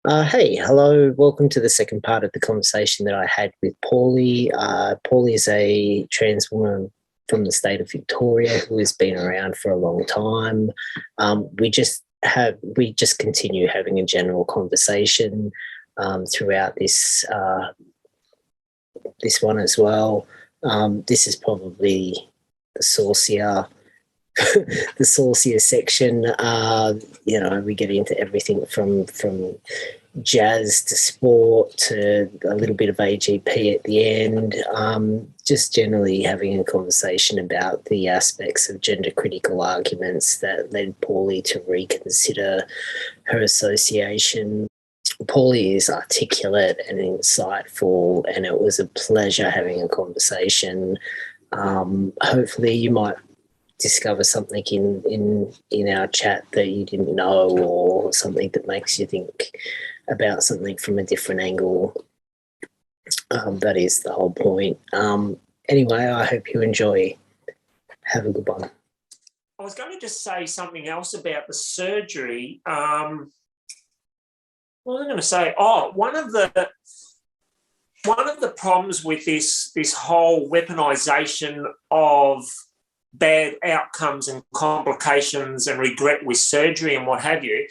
Hey, hello. Welcome to the second part of the conversation that I had with Paulie. Paulie is a trans woman from the state of Victoria who has been around for a long time. We just continue having a general conversation throughout this one as well. This is probably the saucier the saucier section. We get into everything from jazz to sport to a little bit of AGP at the end. Just generally having a conversation about the aspects of gender critical arguments that led Paulie to reconsider her association. Paulie is articulate and insightful, and it was a pleasure having a conversation. Hopefully you might discover something in our chat that you didn't know, or something that makes you think about something from a different angle. That is the whole point. Anyway, I hope you enjoy. Have a good one. I was going to just say something else about the surgery. What was I going to say? One of the problems with this whole weaponisation of bad outcomes and complications and regret with surgery and what have you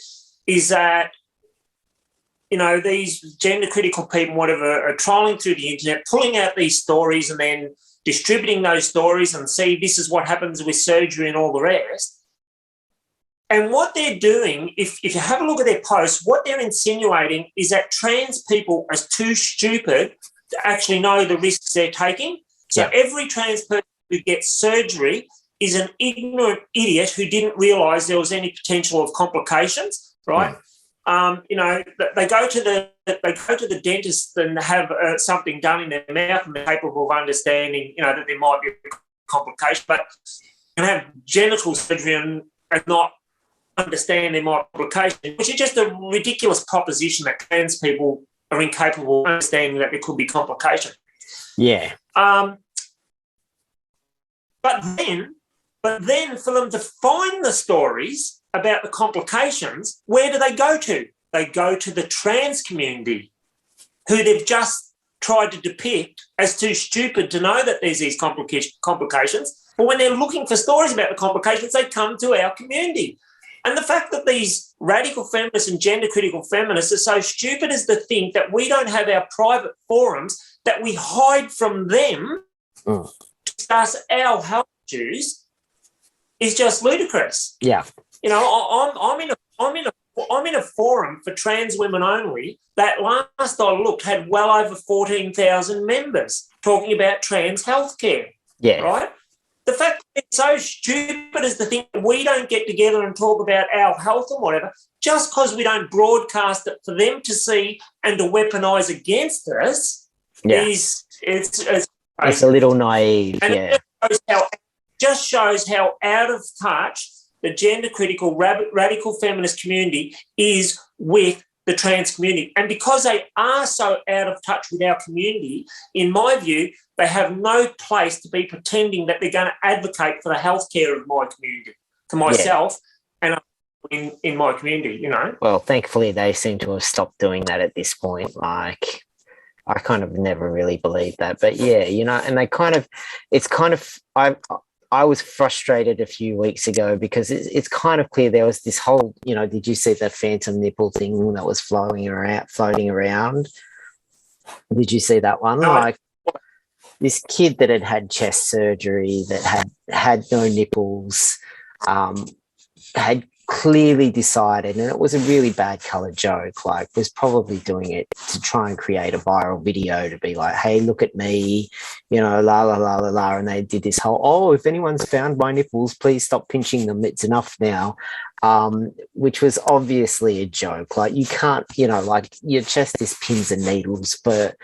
is that, these gender critical people, whatever, are trolling through the internet, pulling out these stories and then distributing those stories and see this is what happens with surgery and all the rest. And what they're doing, if you have a look at their posts, what they're insinuating is that trans people are too stupid to actually know the risks they're taking. So every trans person who gets surgery is an ignorant idiot who didn't realise there was any potential of complications, right? They go to the dentist and have something done in their mouth, and they're capable of understanding, that there might be a complication, but can have genital surgery and not understand there might be complication, which is just a ridiculous proposition that trans people are incapable of understanding that there could be complication. Yeah. But then for them to find the stories about the complications, where do they go to? They go to the trans community, who they've just tried to depict as too stupid to know that there's these complications. But when they're looking for stories about the complications, they come to our community. And the fact that these radical feminists and gender critical feminists are so stupid as to think that we don't have our private forums, that we hide from them to discuss our health issues, is just ludicrous. Yeah. I'm in a forum for trans women only that last I looked had well over 14,000 members talking about trans healthcare. Yeah. Right? The fact that it's so stupid is the thing that we don't get together and talk about our health and whatever, just because we don't broadcast it for them to see and to weaponise against us, it's a little naive. And it just shows how out of touch the gender critical radical feminist community is with the trans community. And because they are so out of touch with our community, in my view, they have no place to be pretending that they're going to advocate for the healthcare of my community, for myself and in my community, Well, thankfully they seem to have stopped doing that at this point. Like, I kind of never really believed that. But and I was frustrated a few weeks ago because it's kind of clear there was this whole, did you see the phantom nipple thing that was floating around? Did you see that one? No. Like, this kid that had chest surgery, that had no nipples, had clearly decided, and it was a really bad color joke, like was probably doing it to try and create a viral video to be like, hey, look at me, la la la la la, and they did this whole, if anyone's found my nipples, please stop pinching them, it's enough now, which was obviously a joke. Like, you can't, like, your chest is pins and needles for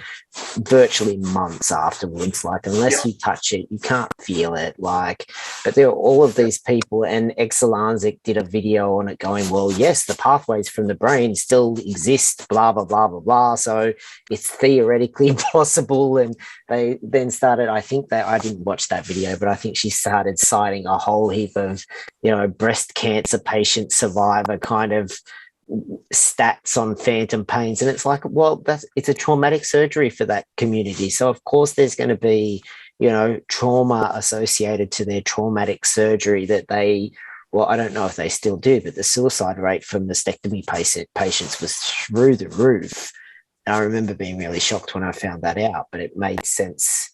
virtually months afterwards. Like, unless you touch it, you can't feel it. Like, but there were all of these people, and Exelanzic did a video on it going, well, yes, the pathways from the brain still exist, blah, blah, blah, blah, blah. So it's theoretically possible. And they then started, I didn't watch that video, but I think she started citing a whole heap of, breast cancer patient survivor kind of stats on phantom pains, and it's like, well, it's a traumatic surgery for that community, so of course there's going to be, you know, trauma associated to their traumatic surgery that they, well, I don't know if they still do, but the suicide rate from mastectomy patients was through the roof. And I remember being really shocked when I found that out, but it made sense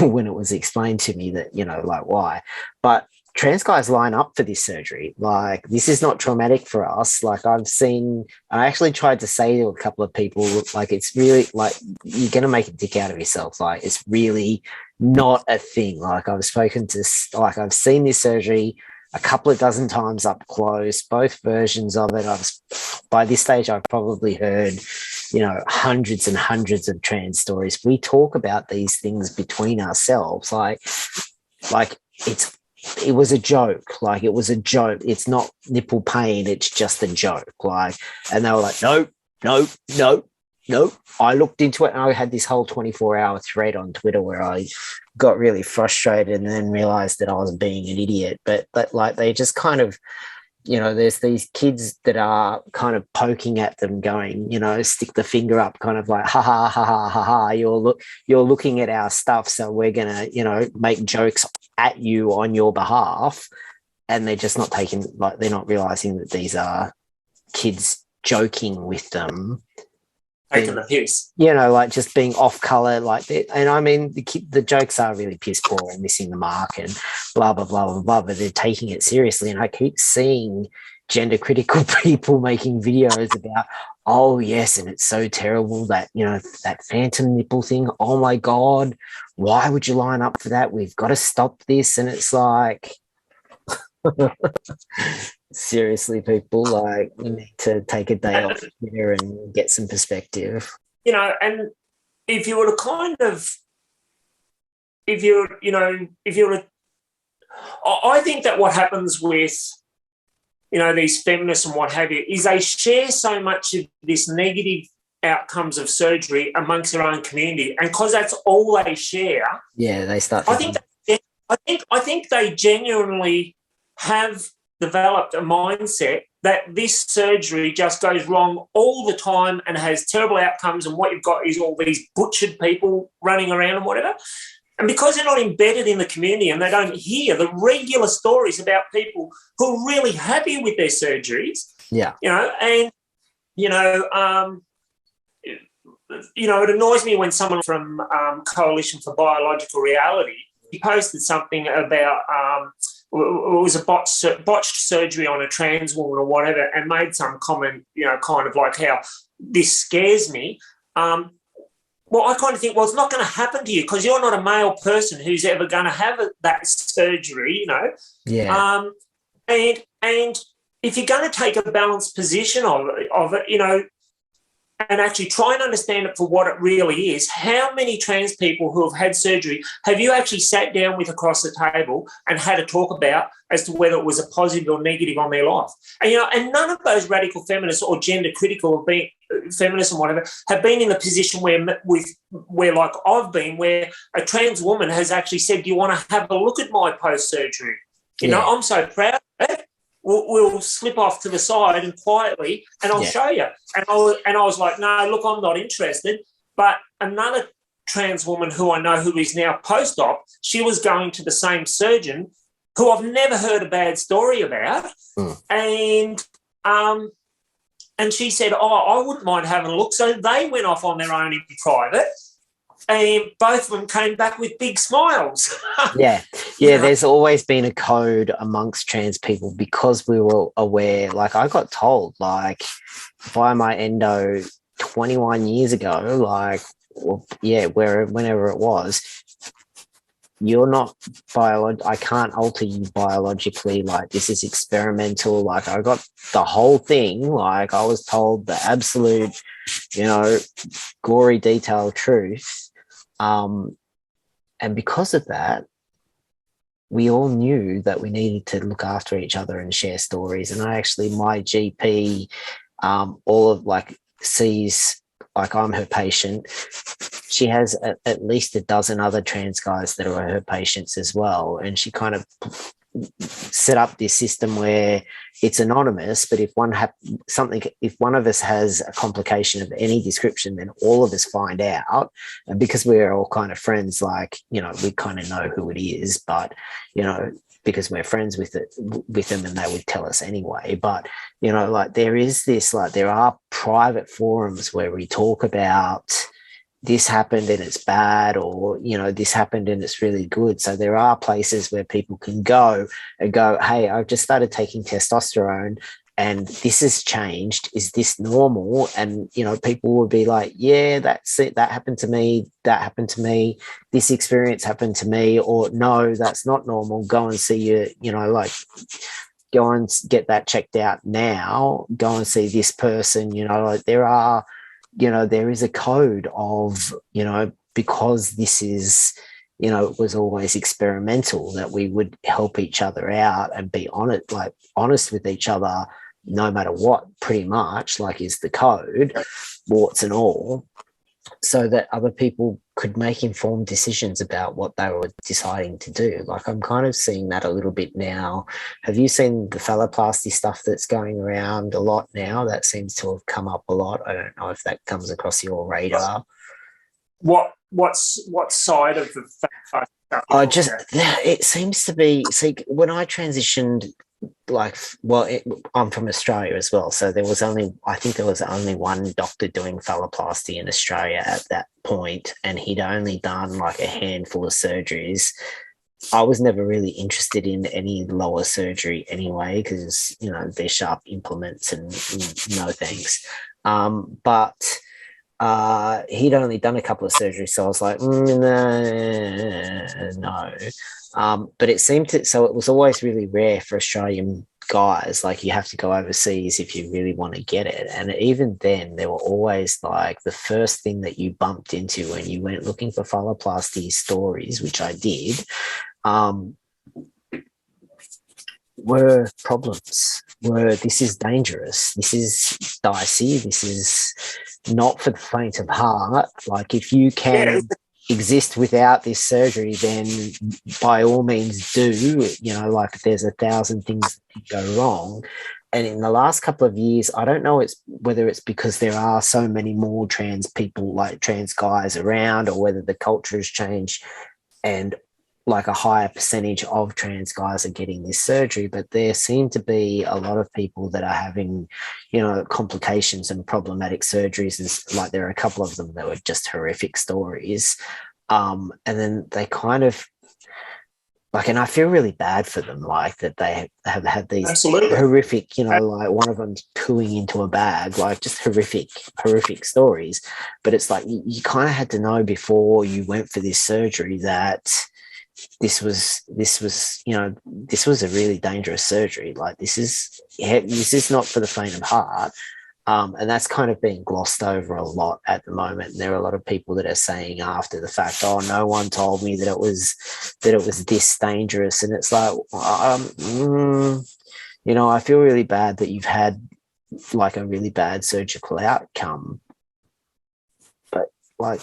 when it was explained to me that, you know, like, why. But trans guys line up for this surgery. Like, this is not traumatic for us. Like, I actually tried to say to a couple of people, like, it's really, like, you're going to make a dick out of yourself. Like, it's really not a thing. Like, I've seen this surgery a couple of dozen times up close, both versions of it. By this stage, I've probably heard, you know, hundreds and hundreds of trans stories. We talk about these things between ourselves. Like it was a joke. Like, it was a joke. It's not nipple pain. It's just a joke. Like, and they were like, nope. I looked into it, and I had this whole 24-hour thread on Twitter where I got really frustrated and then realized that I was being an idiot. But like, they just kind of, you know, there's these kids that are kind of poking at them, going, you know, stick the finger up, kind of like, ha ha ha ha ha ha. You're looking at our stuff, so we're gonna, you know, make jokes at you on your behalf. And they're just not taking, like, they're not realizing that these are kids joking with them. Taking the piss. You know, like, just being off color, like that. And I mean, the jokes are really piss poor and missing the mark and blah, blah, blah, blah, blah, but they're taking it seriously. And I keep seeing gender critical people making videos about, oh, yes, and it's so terrible that, you know, that phantom nipple thing. Oh, my God, why would you line up for that? We've got to stop this. And it's like, seriously, people, like, you need to take a day off here and get some perspective. You know, and if you were to kind of, I think that what happens with, you know, these feminists and what have you, is they share so much of this negative outcomes of surgery amongst their own community, and because that's all they share, yeah, they start. I think they genuinely have developed a mindset that this surgery just goes wrong all the time and has terrible outcomes, and what you've got is all these butchered people running around and whatever. And because they're not embedded in the community and they don't hear the regular stories about people who are really happy with their surgeries, yeah, you know, and, it annoys me when someone from Coalition for Biological Reality, he posted something about it was a botched surgery on a trans woman or whatever, and made some comment, you know, kind of like how this scares me. Well, I kind of think, well, it's not going to happen to you because you're not a male person who's ever going to have that surgery, you know. Yeah. And if you're going to take a balanced position of it, you know, and actually try and understand it for what it really is, how many trans people who have had surgery have you actually sat down with across the table and had a talk about as to whether it was a positive or negative on their life? And, you know, and none of those radical feminists or gender critical of being feminists and whatever have been in the position where like I've been, where a trans woman has actually said, do you want to have a look at my post-surgery? You know, I'm so proud of it. We'll slip off to the side and quietly, and I'll show you. And I was like, no, look, I'm not interested. But another trans woman who I know who is now post-op, she was going to the same surgeon who I've never heard a bad story about. And she said, oh, I wouldn't mind having a look. So they went off on their own in private, and both of them came back with big smiles. Yeah, there's always been a code amongst trans people because we were aware. Like, I got told, like, by my endo 21 years ago, like, whenever it was, you're not I can't alter you biologically. Like, this is experimental. Like, I got the whole thing. Like, I was told the absolute, you know, gory, detailed truth. And because of that, we all knew that we needed to look after each other and share stories. And my GP, sees, like, I'm her patient. She has at least a dozen other trans guys that are her patients as well. And she kind of set up this system where it's anonymous, but if one of us has a complication of any description, then all of us find out. And because we're all kind of friends, like, we kind of know who it is, but, because we're friends with them, and they would tell us anyway. But, like, there is this, like, there are private forums where we talk about this happened and it's bad, or, this happened and it's really good. So there are places where people can go and go, hey, I've just started taking testosterone and this has changed. Is this normal? And, people will be like, yeah, that's it. That happened to me. That happened to me. This experience happened to me. Or no, that's not normal. Go and see go and get that checked out now. Go and see this person. Like, there is a code of, because this is, it was always experimental, that we would help each other out and be honest with each other, no matter what, pretty much, like, is the code, warts and all, so that other people could make informed decisions about what they were deciding to do. Like, I'm kind of seeing that a little bit now. Have you seen the phalloplasty stuff that's going around a lot now? That seems to have come up a lot. I don't know if that comes across your radar. What side of the phalloplasty? It seems to be, see, when I transitioned, I'm from Australia as well, so I think there was only one doctor doing phalloplasty in Australia at that point, and he'd only done like a handful of surgeries. I was never really interested in any lower surgery anyway, because they're sharp implements and no thanks. But he'd only done a couple of surgeries, so I was like, no. But it seemed to, so it was always really rare for Australian guys. Like, you have to go overseas if you really want to get it. And even then, they were always like, the first thing that you bumped into when you went looking for phalloplasty stories, which I did, were problems, this is dangerous, this is dicey, this is not for the faint of heart. Like, if you can exist without this surgery, then by all means do. Like, there's 1,000 things that go wrong. And in the last couple of years, I don't know whether it's because there are so many more trans people, like trans guys around, or whether the culture has changed and like a higher percentage of trans guys are getting this surgery, but there seem to be a lot of people that are having, complications and problematic surgeries. And like, there are a couple of them that were just horrific stories. And then they kind of, like, and I feel really bad for them, like, that they have had these horrific, like, one of them's pooing into a bag, like, just horrific stories. But it's like, you kind of had to know before you went for this surgery that this was a really dangerous surgery. Like, this is not for the faint of heart. And that's kind of being glossed over a lot at the moment. And there are a lot of people that are saying after the fact, oh, no one told me that it was this dangerous. And it's like, I feel really bad that you've had like a really bad surgical outcome. But like,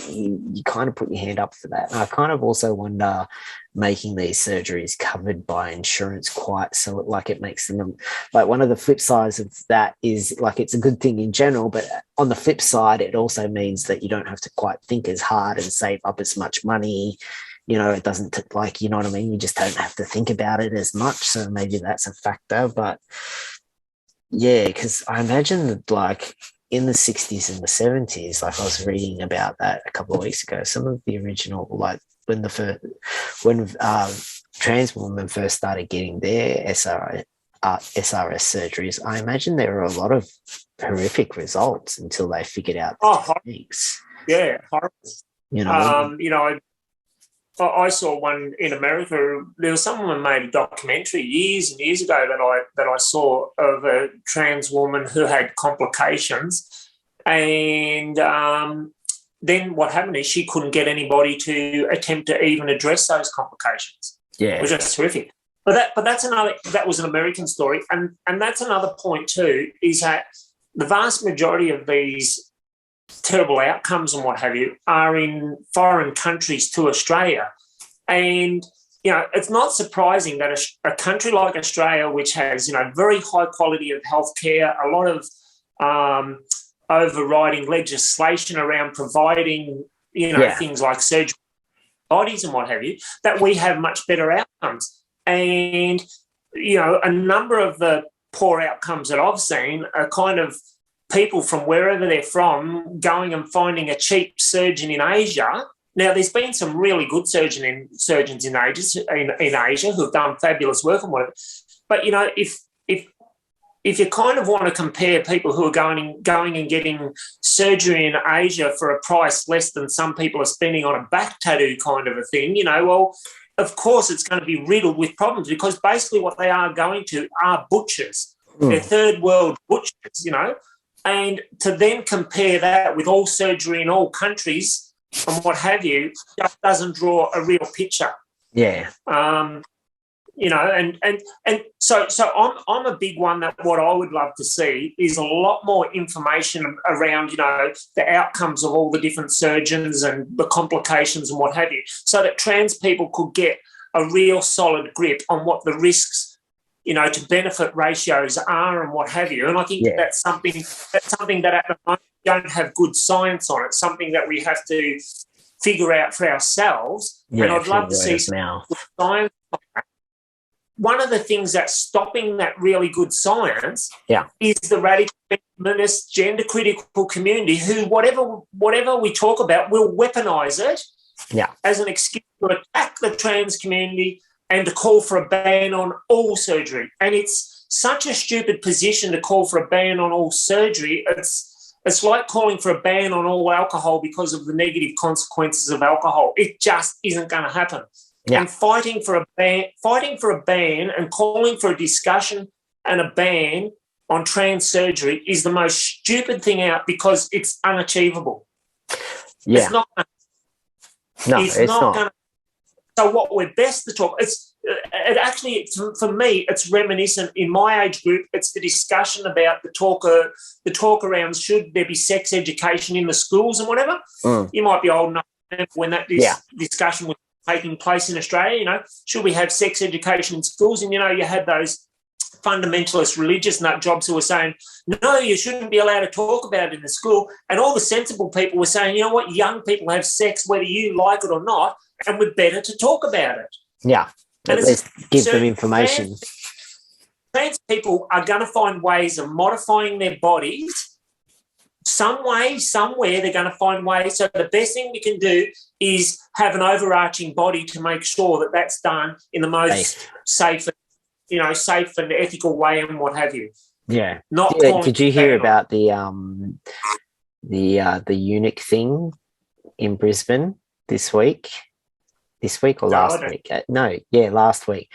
you kind of put your hand up for that. And I kind of also wonder, making these surgeries covered by insurance quite so, like, it makes them, like, one of the flip sides of that is, like, it's a good thing in general, but on the flip side, it also means that you don't have to quite think as hard and save up as much money. It doesn't, like, you know what I mean? You just don't have to think about it as much. So maybe that's a factor. But yeah, because I imagine that, like, in the 60s and the 70s, like, I was reading about that a couple of weeks ago, some of the original, like, when trans women first started getting their SRS surgeries, I imagine there were a lot of horrific results until they figured out the techniques. Yeah, horrible. I saw one in America. There was someone who made a documentary years and years ago that I saw of a trans woman who had complications, and then what happened is she couldn't get anybody to attempt to even address those complications. Yeah, it was just terrific. But that was an American story, and that's another point too, is that the vast majority of these terrible outcomes and what have you are in foreign countries to Australia. And it's not surprising that a country like Australia, which has, very high quality of healthcare, a lot of overriding legislation around providing, things like surgery bodies and what have you, that we have much better outcomes. And, a number of the poor outcomes that I've seen are kind of people from wherever they're from going and finding a cheap surgeon in Asia. Now, there's been some really good surgeons in Asia who have done fabulous work and whatever. But, if you kind of want to compare people who are going and getting surgery in Asia for a price less than some people are spending on a back tattoo kind of a thing, well, of course it's going to be riddled with problems, because basically what they are going to are butchers. They're third world butchers, and to then compare that with all surgery in all countries and what have you, just doesn't draw a real picture. Yeah. So I'm a big one that what I would love to see is a lot more information around, the outcomes of all the different surgeons and the complications and what have you, so that trans people could get a real solid grip on what the risks, to benefit ratios are and what have you. And I think that's something that at the moment we don't have good science on. It's something that we have to figure out for ourselves. Yeah, and I'd love to see some good science on that. One of the things that's stopping that really good science is the radical feminist, gender critical community who, whatever we talk about, will weaponise it as an excuse to attack the trans community and to call for a ban on all surgery. And it's such a stupid position to call for a ban on all surgery. It's like calling for a ban on all alcohol because of the negative consequences of alcohol. It just isn't going to happen. Yeah. And fighting for a ban and calling for a discussion and a ban on trans surgery is the most stupid thing out, because it's unachievable. Yeah. It's not. It's not going to. So what we're best to talk, for me, it's reminiscent in my age group. It's the discussion about the talk around should there be sex education in the schools and whatever. You might be old enough when that discussion was taking place in Australia. Should we have sex education in schools? And, you had those fundamentalist religious nut jobs who were saying, no, you shouldn't be allowed to talk about it in the school. And all the sensible people were saying, you know what, young people have sex whether you like it or not, and we're better to talk about it. Yeah, at least give them information. Trans people are going to find ways of modifying their bodies. Some way, somewhere, they're going to find ways. So the best thing we can do is have an overarching body to make sure that that's done in the most safe and ethical way and what have you. Yeah. Did you hear about the eunuch thing in Brisbane this week? This week or last week? Last week.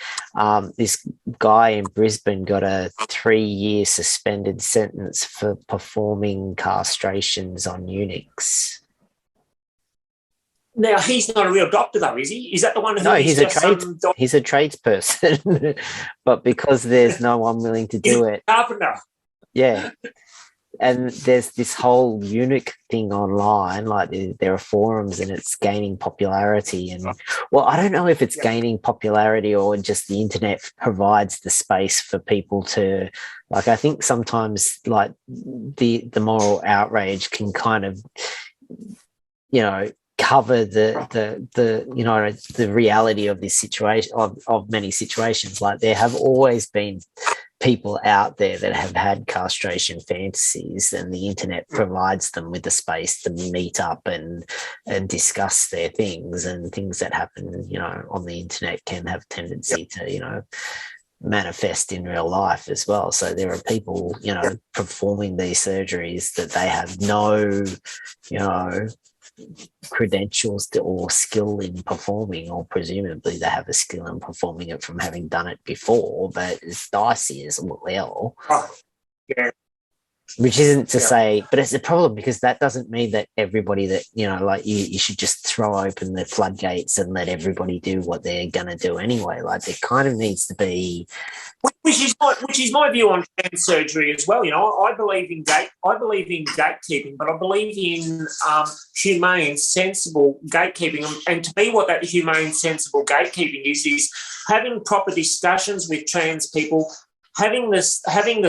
This guy in Brisbane got a 3-year suspended sentence for performing castrations on eunuchs. Now, he's not a real doctor, though, is he? Is that the one who? No, he's a tradesperson, but because there's no one willing to do it. Carpenter. Yeah. And there's this whole eunuch thing online, like there are forums and it's gaining popularity. And, well, I don't know if it's gaining popularity or just the internet provides the space for people to, like, I think sometimes, like, the moral outrage can kind of, cover the reality of this situation, of many situations. Like, there have always been people out there that have had castration fantasies, and the internet provides them with the space to meet up and discuss their things, and things that happen, on the internet can have tendency to, manifest in real life as well. So there are people, performing these surgeries that they have no, credentials or skill in performing, or presumably they have a skill in performing it from having done it before, but it's dicey as well. Oh, yeah. Which isn't to say, but it's a problem because that doesn't mean that everybody that, like you should just throw open the floodgates and let everybody do what they're going to do anyway. Like there kind of needs to be. Which is my view on trans surgery as well. I believe in gatekeeping, but I believe in humane, sensible gatekeeping. And to me, what that humane, sensible gatekeeping is having proper discussions with trans people, having the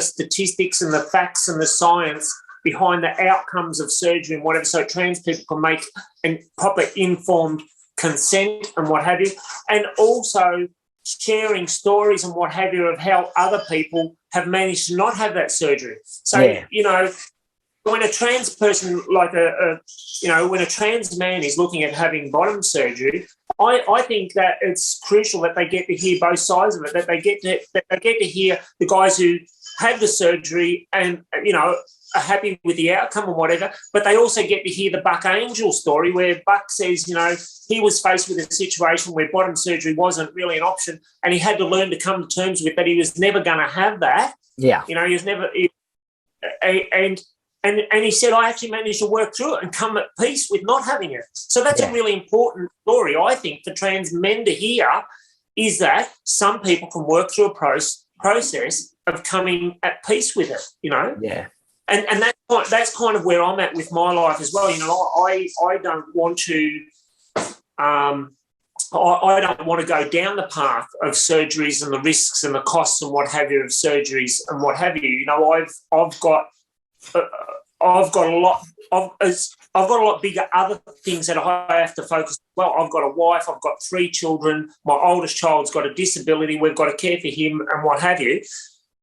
statistics and the facts and the science behind the outcomes of surgery and whatever, so trans people can make a proper informed consent and what have you, and also sharing stories and what have you of how other people have managed to not have that surgery. So, when a trans person, like when a trans man is looking at having bottom surgery, I think that it's crucial that they get to hear both sides of it, that they get to hear the guys who had the surgery and, are happy with the outcome and whatever, but they also get to hear the Buck Angel story where Buck says, he was faced with a situation where bottom surgery wasn't really an option and he had to learn to come to terms with that he was never going to have that. Yeah. He was never and he said, I actually managed to work through it and come at peace with not having it. So that's a really important story, I think, for trans men to hear, is that some people can work through a process of coming at peace with it, Yeah. And that's kind of where I'm at with my life as well. I don't want to I don't want to go down the path of surgeries and the risks and the costs and what have you of surgeries and what have you. I've got a lot. I've got a lot bigger other things that I have to focus on. Well, I've got a wife. I've got 3 children. My oldest child's got a disability. We've got to care for him and what have you.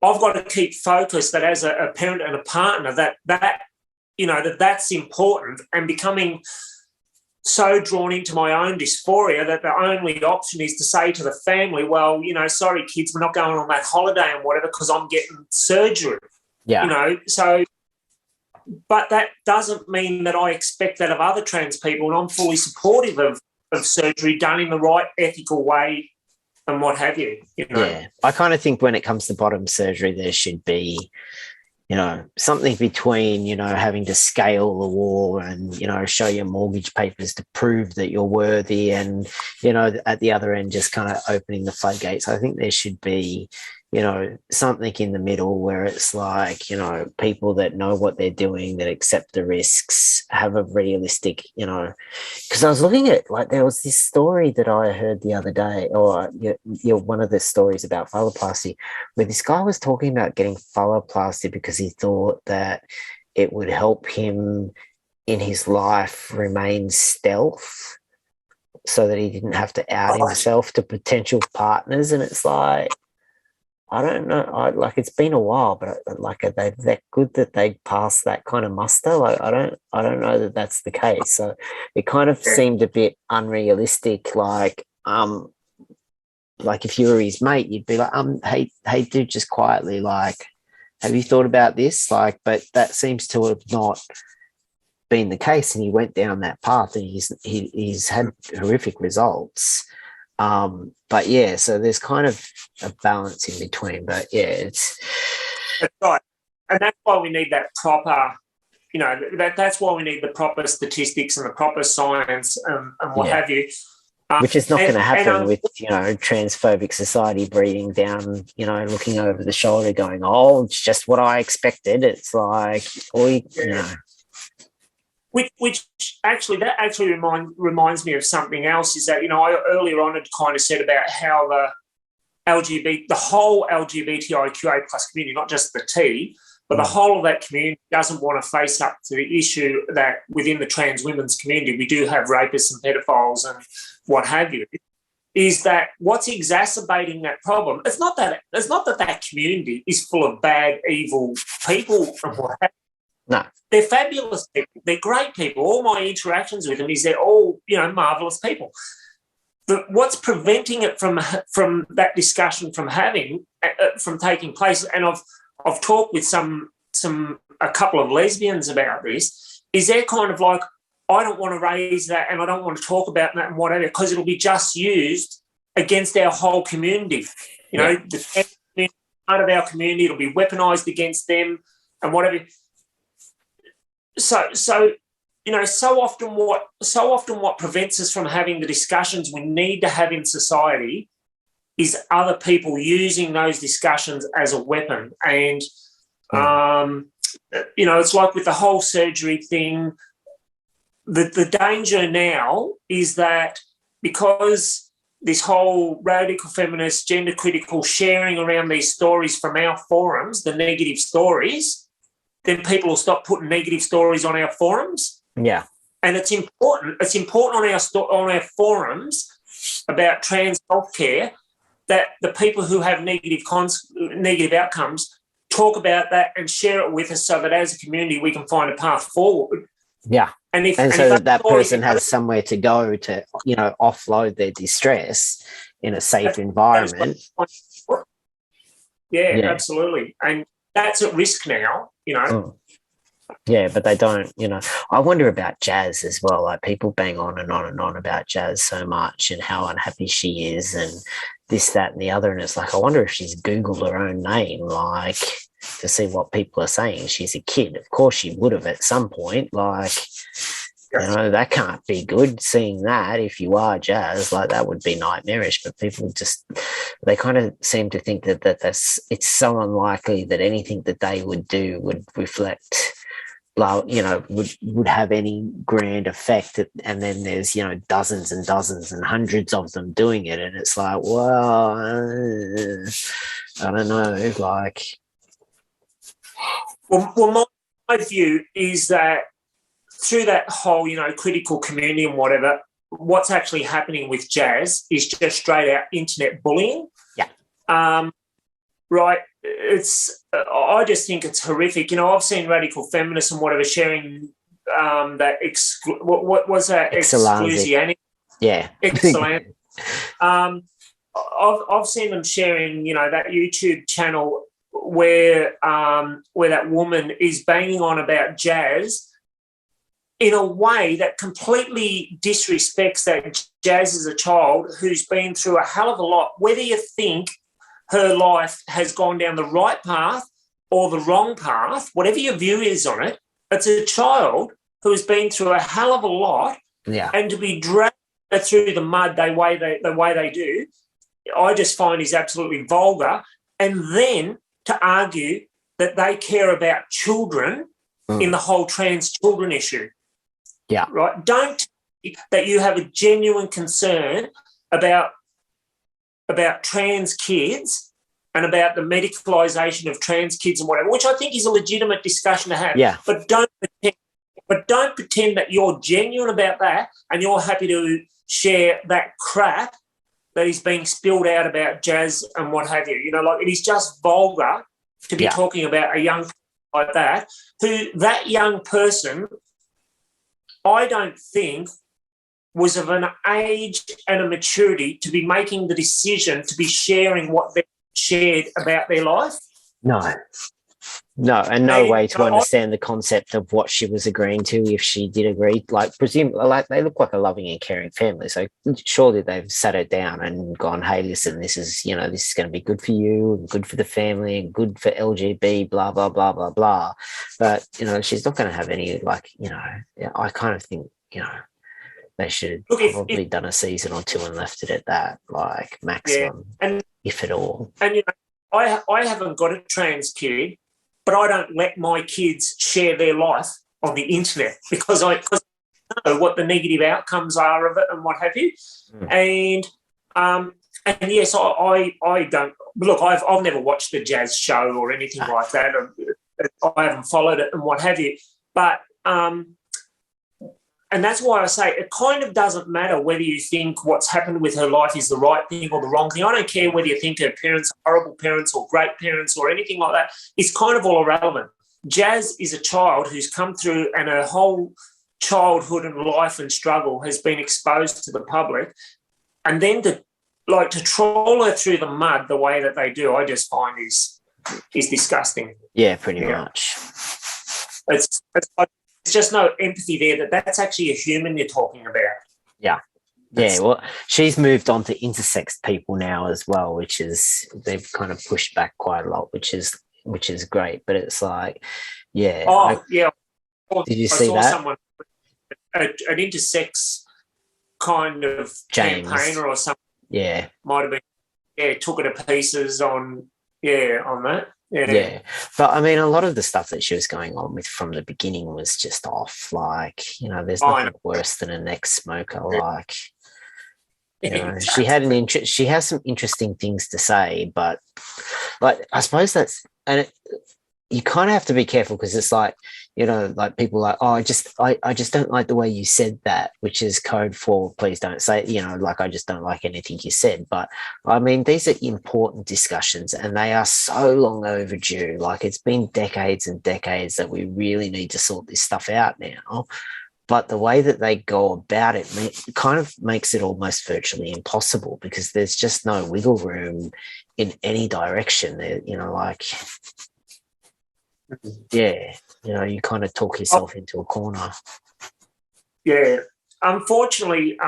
I've got to keep focused that as a parent and a partner that's important, and becoming so drawn into my own dysphoria that the only option is to say to the family, well, sorry, kids, we're not going on that holiday and whatever because I'm getting surgery. Yeah. So, but that doesn't mean that I expect that of other trans people, and I'm fully supportive of surgery done in the right ethical way and what have you. Yeah, I kind of think when it comes to bottom surgery, there should be, something between, having to scale the wall and, show your mortgage papers to prove that you're worthy and, at the other end, just kind of opening the floodgates. I think there should be, something in the middle where it's like, people that know what they're doing, that accept the risks, have a realistic, because I was looking at, like, there was this story that I heard the other day, or one of the stories about phalloplasty, where this guy was talking about getting phalloplasty because he thought that it would help him in his life remain stealth so that he didn't have to out himself to potential partners. And it's like, I don't know. It's been a while, but are they that good that they pass that kind of muster? Like, I don't know that that's the case. So it kind of seemed a bit unrealistic. Like if you were his mate, you'd be like, hey, dude, just quietly, like, have you thought about this? Like, but that seems to have not been the case, and he went down that path, and he's had horrific results. But yeah, so there's kind of a balance in between, but yeah, it's that's right, and that's why we need that proper, that's why we need the proper statistics and the proper science and what have you. Which is not going to happen with transphobic society breathing down, looking over the shoulder, going, "Oh, it's just what I expected." It's like, Which actually reminds me of something else. Is that I earlier on had kind of said about how the whole LGBTIQA plus community, not just the T, but the whole of that community doesn't want to face up to the issue that within the trans women's community we do have rapists and pedophiles and what have you. Is that what's exacerbating that problem? It's not that community is full of bad, evil people and what have you. No. They're fabulous people. They're great people. All my interactions with them is they're all, marvellous people. But what's preventing it from that discussion from taking place, and I've talked with a couple of lesbians about this, is they're kind of like, I don't want to raise that and I don't want to talk about that and whatever, because it'll be just used against our whole community. The part of our community, it'll be weaponised against them and whatever. so so often what prevents us from having the discussions we need to have in society is other people using those discussions as a weapon. And it's like with the whole surgery thing, the danger now is that because this whole radical feminist, gender critical sharing around these stories from our forums, the negative stories, then people will stop putting negative stories on our forums. Yeah. And it's important. It's important on our forums about trans healthcare that the people who have negative outcomes talk about that and share it with us so that as a community we can find a path forward. Yeah. And so that person has somewhere to go to, offload their distress in a safe environment. Yeah, absolutely. And that's at risk now, Yeah, but they don't, I wonder about Jazz as well. Like, people bang on and on and on about Jazz so much and how unhappy she is and this, that, and the other. And it's like, I wonder if she's Googled her own name, like, to see what people are saying. She's a kid. Of course she would have at some point. Like, that can't be good, seeing that. If you are Jazz, like, that would be nightmarish. But people they kind of seem to think that's it's so unlikely that anything that they would do would reflect, would have any grand effect. And then there's, dozens and dozens and hundreds of them doing it. And it's like, well, I don't know, like. Well, my view is that through that whole, critical community and whatever, what's actually happening with Jazz is just straight out internet bullying. Yeah. Right. I just think it's horrific. I've seen radical feminists and whatever sharing that what was that? Exclusianity. Yeah. Excellent. I've seen them sharing, that YouTube channel where that woman is banging on about Jazz in a way that completely disrespects that Jazz is a child who's been through a hell of a lot, whether you think her life has gone down the right path or the wrong path, whatever your view is on it, it's a child who has been through a hell of a lot. Yeah. And to be dragged through the mud the way they do, I just find is absolutely vulgar. And then to argue that they care about children in the whole trans children issue. Yeah. Right. Don't tell me that you have a genuine concern about trans kids and about the medicalisation of trans kids and whatever, which I think is a legitimate discussion to have. Yeah. But don't pretend that you're genuine about that and you're happy to share that crap that is being spilled out about Jazz and what have you. It is just vulgar to be talking about a young person like that, who that young person, I don't think, was of an age and a maturity to be making the decision to be sharing what they shared about their life. No, and no way to understand the concept of what she was agreeing to, if she did agree. Like, presumably, they look like a loving and caring family, so surely they've sat her down and gone, "Hey, listen, this is going to be good for you and good for the family and good for LGB, blah blah blah blah blah." But she's not going to have any, I kind of think they should have probably done a season or two and left it at that, like, maximum, if at all. And I haven't got a trans kid, but I don't let my kids share their life on the internet because I know what the negative outcomes are of it and what have you. And yes, I don't look. I've never watched the Jazz show or anything like that. I haven't followed it and what have you. But and that's why I say it kind of doesn't matter whether you think what's happened with her life is the right thing or the wrong thing. I don't care whether you think her parents are horrible parents or great parents or anything like that. It's kind of all irrelevant. Jazz is a child who's come through and her whole childhood and life and struggle has been exposed to the public. And then to troll her through the mud the way that they do, I just find is disgusting. Yeah, pretty much. There's just no empathy there that's actually a human you're talking about. Yeah. Yeah, well, she's moved on to intersex people now as well, which is, they've kind of pushed back quite a lot, which is great. But it's like, yeah. Yeah. Did you I see saw that? someone, an intersex kind of James. campaigner or something, Yeah. might have been, took it to pieces on that. Yeah. But I mean, a lot of the stuff that she was going on with from the beginning was just off. Like, there's nothing worse than an ex-smoker. Like, she had she has some interesting things to say, but like, I suppose that's, and you kind of have to be careful because it's like, like people are like, oh, I just don't like the way you said that, which is code for please don't say, like, I just don't like anything you said. But I mean, these are important discussions and they are so long overdue. Like, it's been decades and decades that we really need to sort this stuff out now. But the way that they go about it kind of makes it almost virtually impossible because there's just no wiggle room in any direction. Like, yeah, you kind of talk yourself into a corner. Yeah. Unfortunately,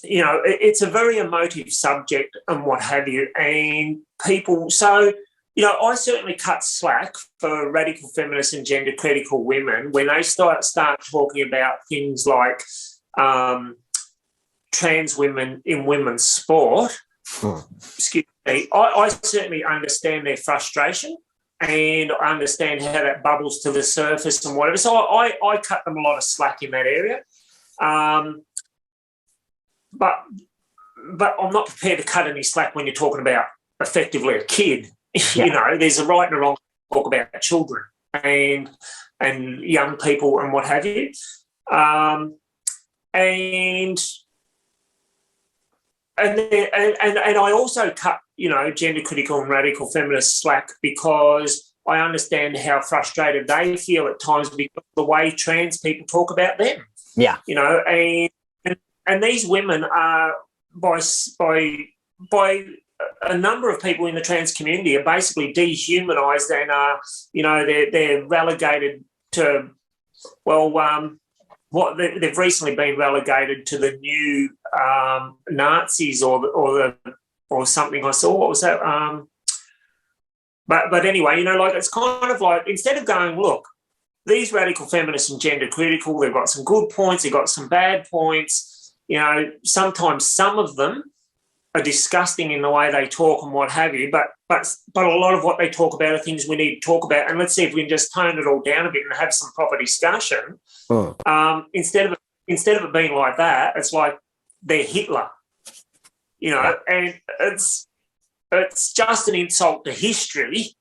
it's a very emotive subject and what have you. And people, so, I certainly cut slack for radical feminists and gender critical women when they start talking about things like trans women in women's sport. Excuse me. I certainly understand their frustration. And I understand how that bubbles to the surface and whatever. So I cut them a lot of slack in that area. But I'm not prepared to cut any slack when you're talking about effectively a kid. Yeah. There's a right and a wrong to talk about children and young people and what have you. And I also cut, gender critical and radical feminist slack because I understand how frustrated they feel at times because of the way trans people talk about them. Yeah. And these women are by a number of people in the trans community are basically dehumanised and are, they're relegated to, they've recently been relegated to the new Nazis or something I saw. What was that? But anyway, like, it's kind of like, instead of going, look, these radical feminists and gender critical, they've got some good points, they've got some bad points. Sometimes some of them are disgusting in the way they talk and what have you, but a lot of what they talk about are things we need to talk about. And let's see if we can just tone it all down a bit and have some proper discussion. Instead of it being like that, it's like they're Hitler, and it's just an insult to history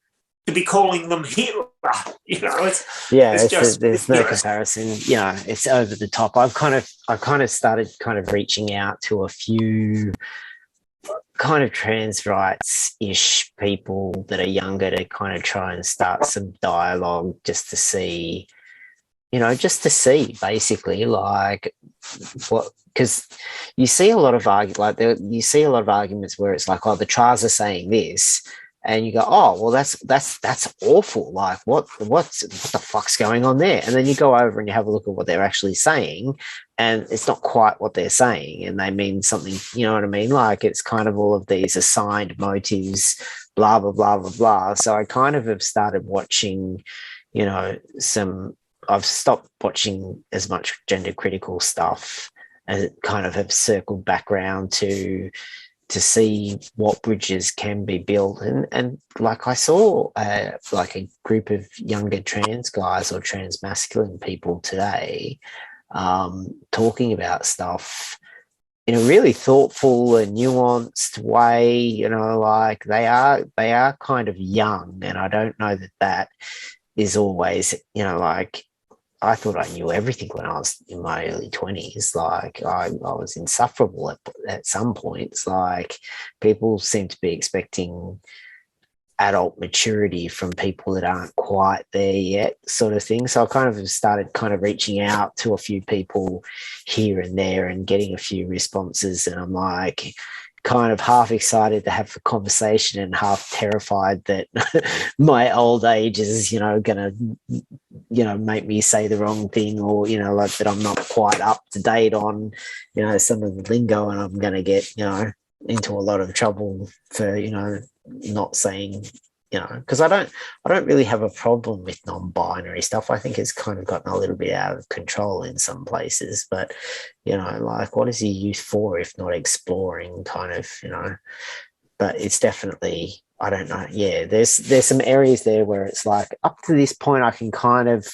to be calling them Hitler. There's no comparison. It's over the top. I kind of started kind of reaching out to a few kind of trans rights-ish people that are younger to kind of try and start some dialogue just to see basically, like, what, because you see a lot of arguments where it's like, oh, the trials are saying this, and you go, oh, well, that's awful. Like, what the fuck's going on there? And then you go over and you have a look at what they're actually saying, and it's not quite what they're saying, and they mean something. You know what I mean? Like, it's kind of all of these assigned motives, blah blah blah blah blah. So I kind of have started watching, I've stopped watching as much gender critical stuff, and it kind of have circled back around to see what bridges can be built. And like, I saw like a group of younger trans guys or trans masculine people today talking about stuff in a really thoughtful and nuanced way. Like, they are kind of young, and I don't know that is always, like, I thought I knew everything when I was in my early 20s. Like, I was insufferable at some points. Like, people seem to be expecting adult maturity from people that aren't quite there yet, sort of thing. So I kind of started kind of reaching out to a few people here and there and getting a few responses. And I'm like, kind of half excited to have a conversation and half terrified that my old age is, gonna, make me say the wrong thing, or, like, that I'm not quite up to date on, some of the lingo, and I'm gonna get, into a lot of trouble for, not saying you know, because I don't really have a problem with non-binary stuff. I think it's kind of gotten a little bit out of control in some places, but, you know, like, what is your youth for if not exploring, kind of, you know? But it's definitely, I don't know. Yeah, there's some areas there where it's like, up to this point I can kind of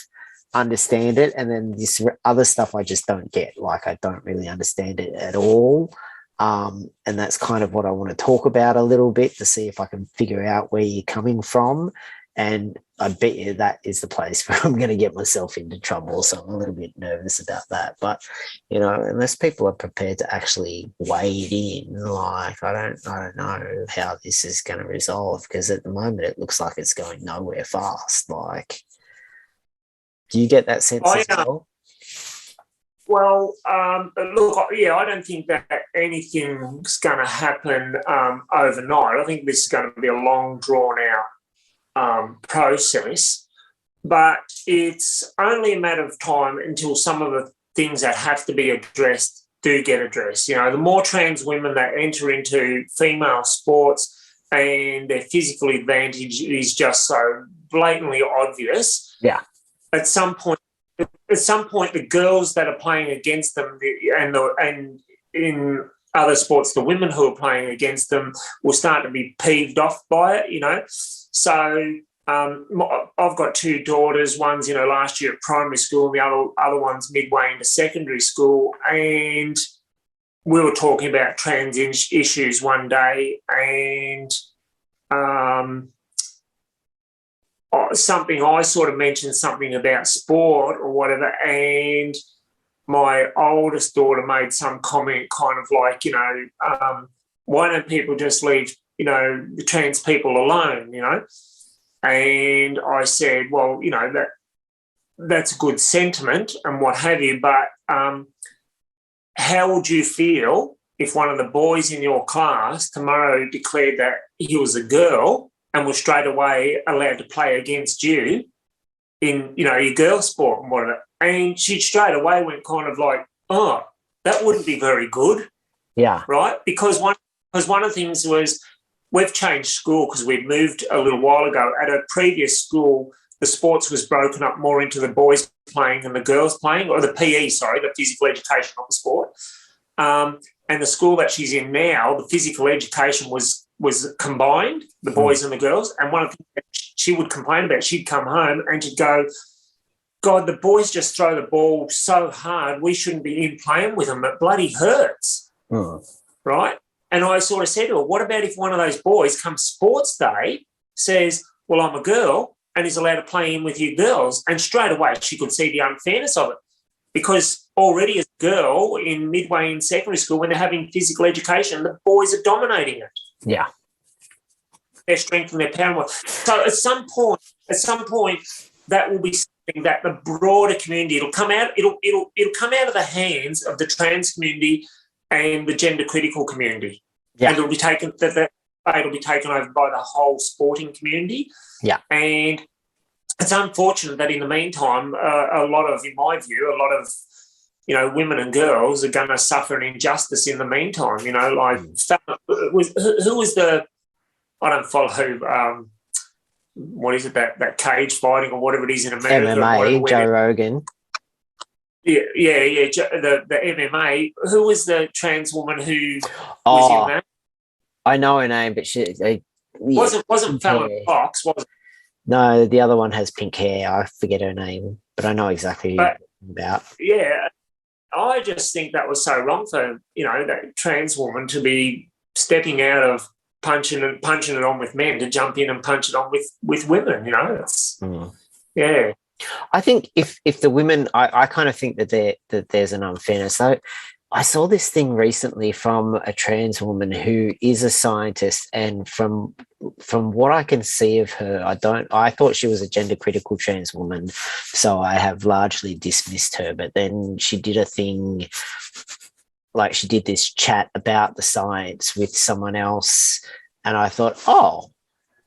understand it, and then this other stuff I just don't get. Like, I don't really understand it at all. And that's kind of what I want to talk about a little bit, to see if I can figure out where you're coming from. And I bet you that is the place where I'm going to get myself into trouble. So I'm a little bit nervous about that. But, you know, unless people are prepared to actually wade in, like, I don't know how this is going to resolve, because at the moment it looks like it's going nowhere fast. Like, do you get that sense as well? Well, look, yeah, I don't think that anything's going to happen overnight. I think this is going to be a long, drawn-out process, but it's only a matter of time until some of the things that have to be addressed do get addressed. You know, the more trans women that enter into female sports and their physical advantage is just so blatantly obvious. Yeah. At some point, the girls that are playing against them, and in other sports, the women who are playing against them will start to be peeved off by it, you know. So I've got two daughters. One's, you know, last year at primary school, and the other one's midway into secondary school. And we were talking about trans issues one day, and something, I sort of mentioned something about sport or whatever, and my oldest daughter made some comment kind of like, you know, why don't people just leave, you know, the trans people alone, you know? And I said, well, you know, that's a good sentiment and what have you, but how would you feel if one of the boys in your class tomorrow declared that he was a girl and was straight away allowed to play against you in, you know, your girl sport and whatever? And she straight away went kind of like, oh, that wouldn't be very good. Yeah. Right? Because one of the things was, we've changed school because we've moved a little while ago. At a previous school, the sports was broken up more into the boys playing and the girls playing, or the PE, sorry, the physical education of the sport. And the school that she's in now, the physical education was combined, the boys and the girls. And one of the things that she would complain about, she'd come home and she'd go, God, the boys just throw the ball so hard, we shouldn't be in playing with them. It bloody hurts, right? And I sort of said to her, what about if one of those boys come sports day says, well, I'm a girl, and is allowed to play in with you girls? And straight away she could see the unfairness of it, because already as a girl in midway in secondary school, when they're having physical education, the boys are dominating it. Yeah. Their strength and their power. So at some point, that will be something that the broader community, it'll come out of the hands of the trans community and the gender critical community. Yeah. And it'll be taken over by the whole sporting community. Yeah. And it's unfortunate that in the meantime, in my view, a lot of, you know, women and girls are going to suffer an injustice in the meantime. You know, like who was the, I don't follow what is it, that cage fighting or whatever it is in America? MMA, Joe Rogan. Yeah. The MMA. Who was the trans woman who was in that? I know her name, but wasn't Fallon Fox, was it? No, the other one has pink hair. I forget her name, but I know exactly who you're talking about. Yeah, I just think that was so wrong for, you know, that trans woman to be stepping out of punching it on with men to jump in and punch it on with women. You know, yeah. I think if the women, I kind of think that there's an unfairness. So I saw this thing recently from a trans woman who is a scientist, and from what I can see of her, I thought she was a gender critical trans woman, so I have largely dismissed her. But then she did a thing, like she did this chat about the science with someone else, and I thought, oh,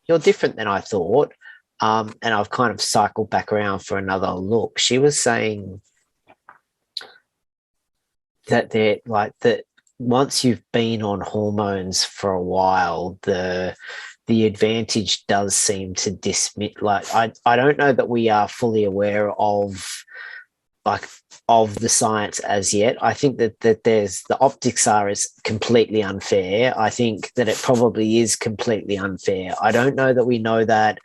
you're different than I thought. And I've kind of cycled back around for another look. She was saying that once you've been on hormones for a while, the the advantage does seem to dismiss. Like I don't know that we are fully aware of the science as yet. I think that there's the optics is completely unfair. I think that it probably is completely unfair. I don't know that we know that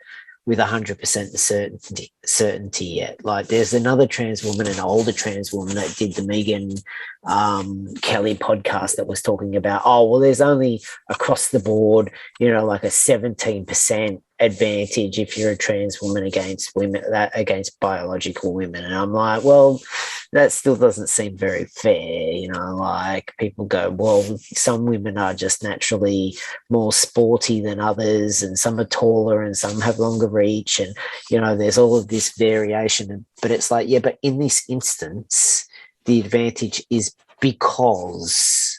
with 100% certainty yet. Like there's another trans woman, an older trans woman that did the Megan Kelly podcast that was talking about, there's only across the board, like a 17% advantage if you're a trans woman against against biological women. And I'm like, well, that still doesn't seem very fair. Like people go, well, some women are just naturally more sporty than others, and some are taller and some have longer reach, and there's all of this variation. But it's like, yeah, but in this instance the advantage is because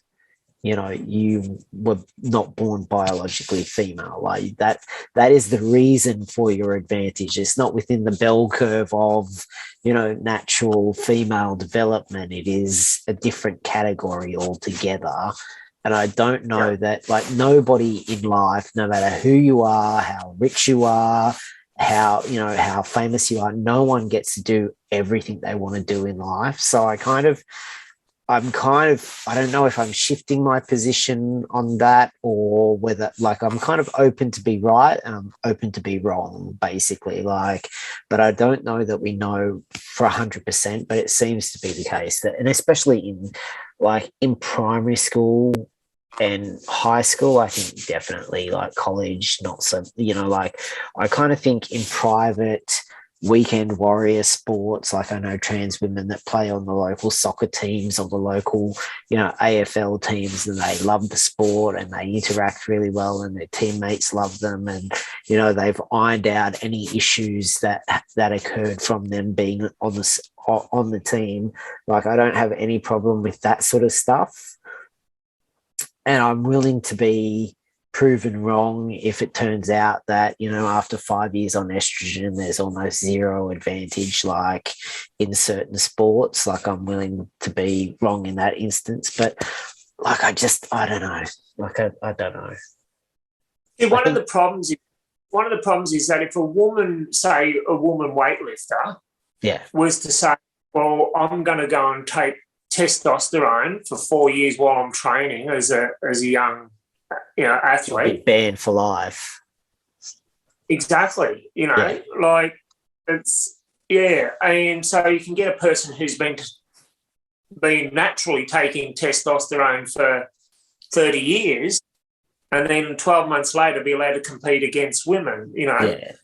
you were not born biologically female. Like that is the reason for your advantage. It's not within the bell curve of natural female development. It is a different category altogether. And I don't know that, like, nobody in life, no matter who you are, how rich you are, how famous you are, no one gets to do everything they want to do in life. So I don't know if I'm shifting my position on that, or whether, like, I'm kind of open to be right and I'm open to be wrong, basically. Like, but I don't know that we know for 100%, but it seems to be the case that, and especially in primary school and high school, I think definitely, like college, not so, like I kind of think in private weekend warrior sports, like I know trans women that play on the local soccer teams or the local, AFL teams, and they love the sport and they interact really well and their teammates love them, and, they've ironed out any issues that occurred from them being on the team. Like I don't have any problem with that sort of stuff. And I'm willing to be proven wrong if it turns out that, after 5 years on estrogen, there's almost zero advantage, like in certain sports. Like I'm willing to be wrong in that instance. But like, I don't know. Like, I don't know. Yeah, one of the problems is that if a woman, say a woman weightlifter, was to say, well, I'm going to go and take testosterone for 4 years while I'm training as a young athlete, banned for life. Exactly. Like it's and so you can get a person who's been naturally taking testosterone for 30 years and then 12 months later be allowed to compete against women, and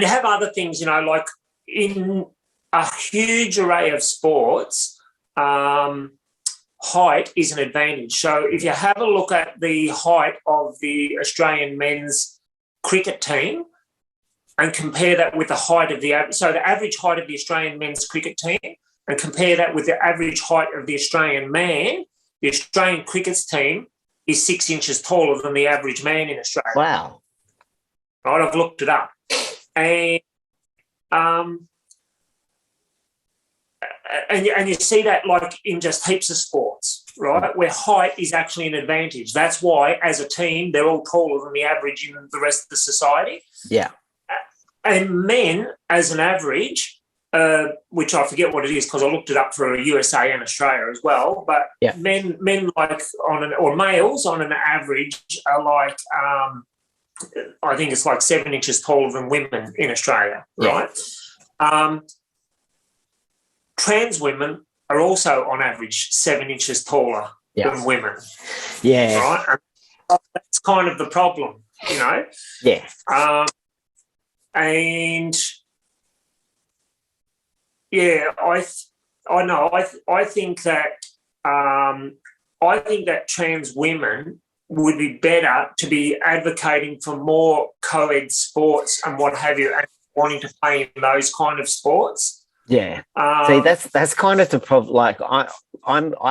you have other things, like in a huge array of sports, height is an advantage. So if you have a look at the height of the Australian men's cricket team and compare that with the height of the average height of the Australian men's cricket team, and compare that with the average height of the Australian man, the Australian cricket's team is 6 inches taller than the average man in Australia. Wow. Right, I've looked it up. And you see that like in just heaps of sports, right, where height is actually an advantage. That's why, as a team, they're all taller than the average in the rest of the society. Yeah. And men, as an average, which I forget what it is because I looked it up for USA and Australia as well, but men like or males on an average are like, I think it's like 7 inches taller than women in Australia, right? Trans women are also on average 7 inches taller than women. Yeah. Right? And that's kind of the problem, Yeah. And I think that trans women would be better to be advocating for more co-ed sports and what have you, and wanting to play in those kind of sports. Yeah. See, that's kind of the problem. Like I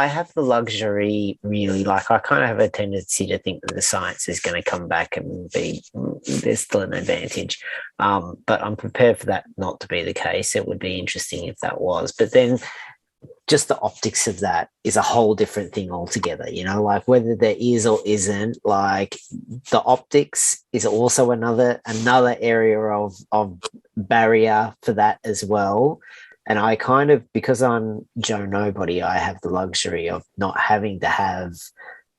have the luxury, really, like I kind of have a tendency to think that the science is going to come back and there's still an advantage. But I'm prepared for that not to be the case. It would be interesting if that was. But then just the optics of that is a whole different thing altogether, you know, like whether there is or isn't, like the optics is also another area of barrier for that as well. And I kind of, because I'm Joe Nobody, I have the luxury of not having to have,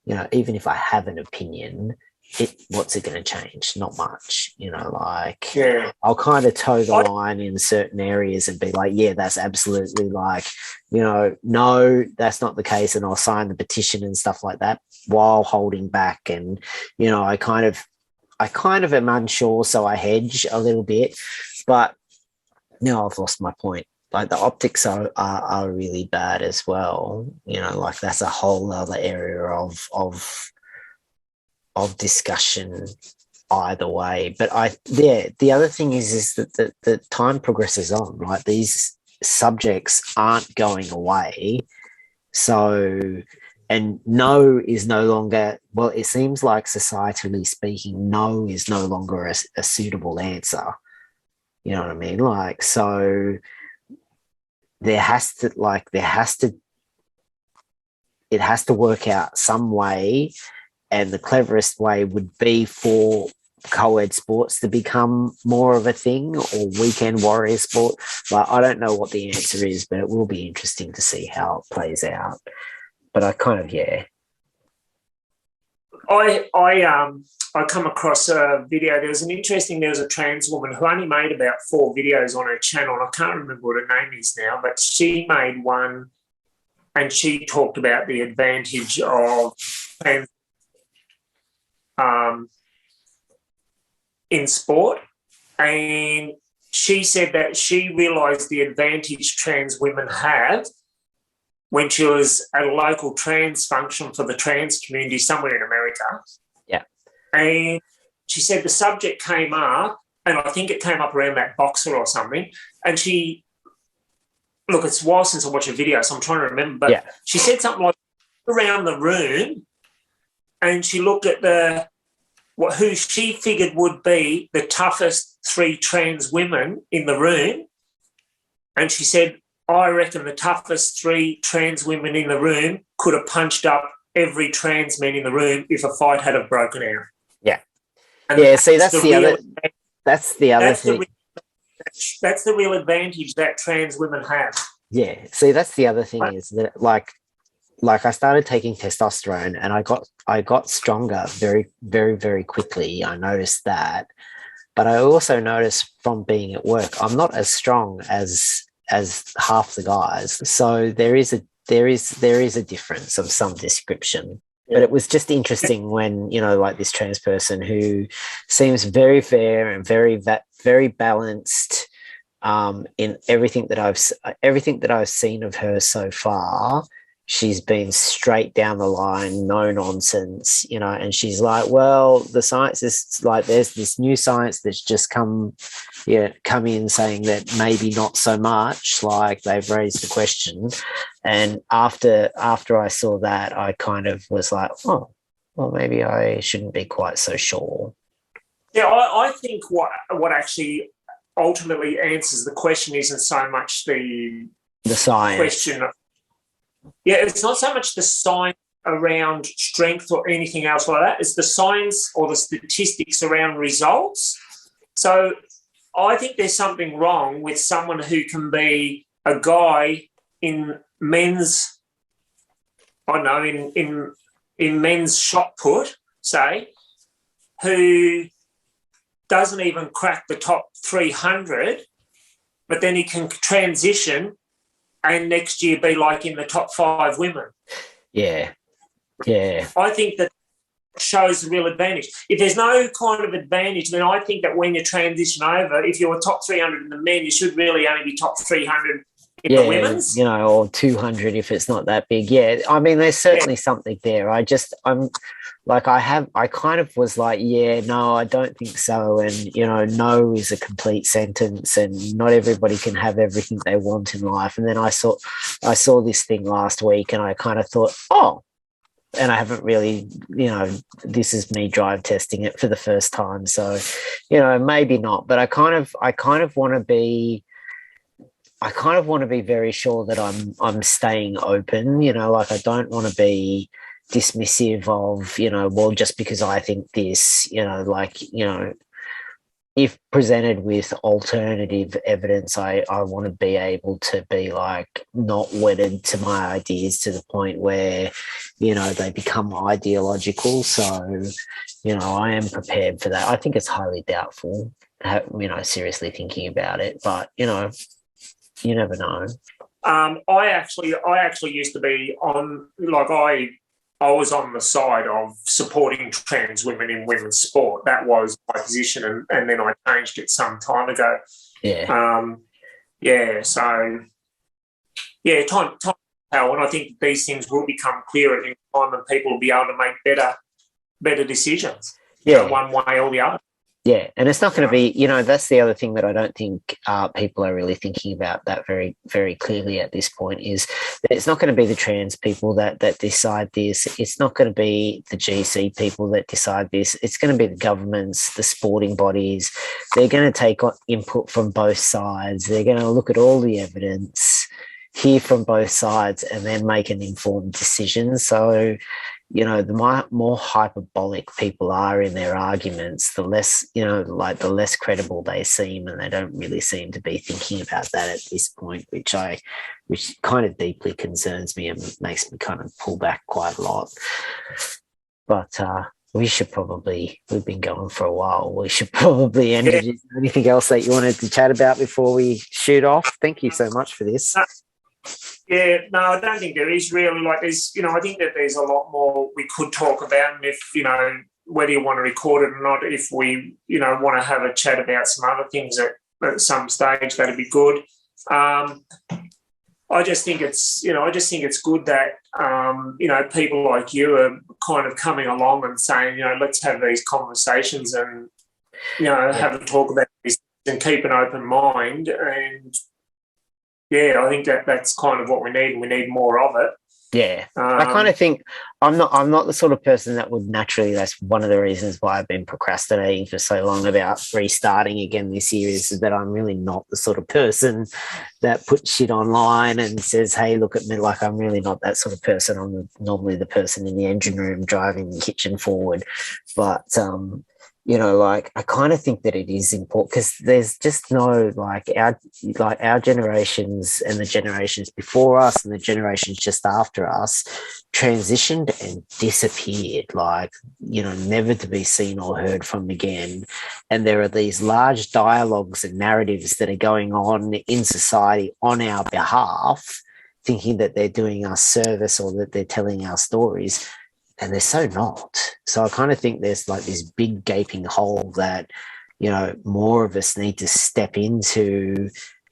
you know, even if I have an opinion, what's it going to change? Not much, you know, like I'll kind of toe the line in certain areas and be like, yeah, that's absolutely like, you know, no, that's not the case. And I'll sign the petition and stuff like that while holding back. And, you know, I kind of am unsure. So I hedge a little bit, but now I've lost my point. Like the optics are really bad as well. You know, like that's a whole other area of discussion either way. But the other thing is that the time progresses on, right? These subjects aren't going away. So, and no is no longer, well, it seems like societally speaking, no is no longer a suitable answer. You know what I mean? Like, so it has to work out some way. And the cleverest way would be for co-ed sports to become more of a thing, or weekend warrior sport. Like, I don't know what the answer is, but it will be interesting to see how it plays out. But I kind of, I come across a video. There was a trans woman who only made about 4 videos on her channel. And I can't remember what her name is now, but she made one and she talked about the advantage of trans in sport. And she said that she realised the advantage trans women have when she was at a local trans function for the trans community somewhere in America. Yeah. And she said the subject came up, and I think it came up around that boxer or something, and look, it's a while since I watched a video, so I'm trying to remember, but she said something like around the room, and she looked at who she figured would be the toughest 3 trans women in the room, and she said, I reckon the toughest 3 trans women in the room could have punched up every trans man in the room if a fight had have broken out. Yeah. And that's the other thing. That's the real advantage that trans women have. Yeah. See, that's the other thing is that like I started taking testosterone and I got stronger very, very, very quickly. I noticed that. But I also noticed from being at work, I'm not as strong as half the guys. So there is a difference of some description. But it was just interesting when, you know, like this trans person who seems very fair and very balanced in everything that I've seen of her so far. She's been straight down the line, no nonsense, you know, and she's like, well, the science is like, there's this new science that's just come in saying that maybe not so much, like they've raised the question. And after I saw that, I kind of was like, oh, well, maybe I shouldn't be quite so sure. Yeah, I think what actually ultimately answers the question isn't so much the science question. Yeah, it's not so much the science around strength or anything else like that. It's the science or the statistics around results. So I think there's something wrong with someone who can be a guy in men's, I don't know, in men's shot put, say, who doesn't even crack the top 300, but then he can transition and next year be like in the top 5 women. Yeah. I think that shows the real advantage. If there's no kind of advantage, then I think that when you transition over, if you're top 300 in the men, you should really only be top 300 in the women's. You know, or 200 if it's not that big. Yeah, I mean, there's certainly something there. I kind of was like, yeah, no, I don't think so. And, you know, no is a complete sentence and not everybody can have everything they want in life. And then I saw this thing last week and I kind of thought, oh, and I haven't really, you know, this is me drive testing it for the first time. So, you know, maybe not, but I kind of want to be, I kind of want to be very sure that I'm staying open, like I don't want to be dismissive of, well, just because I think this, if presented with alternative evidence, I want to be able to be like not wedded to my ideas to the point where, they become ideological. So, I am prepared for that. I think it's highly doubtful, seriously thinking about it, but, you never know. I actually used to be on, like, I was on the side of supporting trans women in women's sport. That was my position, and then I changed it some time ago. Yeah. So time will tell, and I think these things will become clearer in time, and people will be able to make better decisions. One way or the other. Yeah, and it's not going to be, that's the other thing that I don't think people are really thinking about that very, very clearly at this point is that it's not going to be the trans people that decide this. It's not going to be the GC people that decide this. It's going to be the governments, the sporting bodies. They're going to take input from both sides. They're going to look at all the evidence, hear from both sides, and then make an informed decision. So, the more hyperbolic people are in their arguments, the less, the less credible they seem, and they don't really seem to be thinking about that at this point, which kind of deeply concerns me and makes me kind of pull back quite a lot. But we've been going for a while. We should probably end it. Is there anything else that you wanted to chat about before we shoot off? Thank you so much for this. Yeah, no, I don't think there is really. Like, I think that there's a lot more we could talk about, and if, whether you want to record it or not, if we, want to have a chat about some other things at some stage, that'd be good. I just think it's good that, people like you are kind of coming along and saying, let's have these conversations and, have a talk about this and keep an open mind. And I think that's kind of what we need, and we need more of it. Yeah, I kind of think I'm not the sort of person that would naturally. That's one of the reasons why I've been procrastinating for so long about restarting again this year, is that I'm really not the sort of person that puts shit online and says, "Hey, look at me." Like, I'm really not that sort of person. I'm normally the person in the engine room driving the kitchen forward, but I kind of think that it is important because there's just no, our generations and the generations before us and the generations just after us transitioned and disappeared, never to be seen or heard from again. And there are these large dialogues and narratives that are going on in society on our behalf, thinking that they're doing us service or that they're telling our stories. And they're so not. So I kind of think there's like this big gaping hole that, more of us need to step into,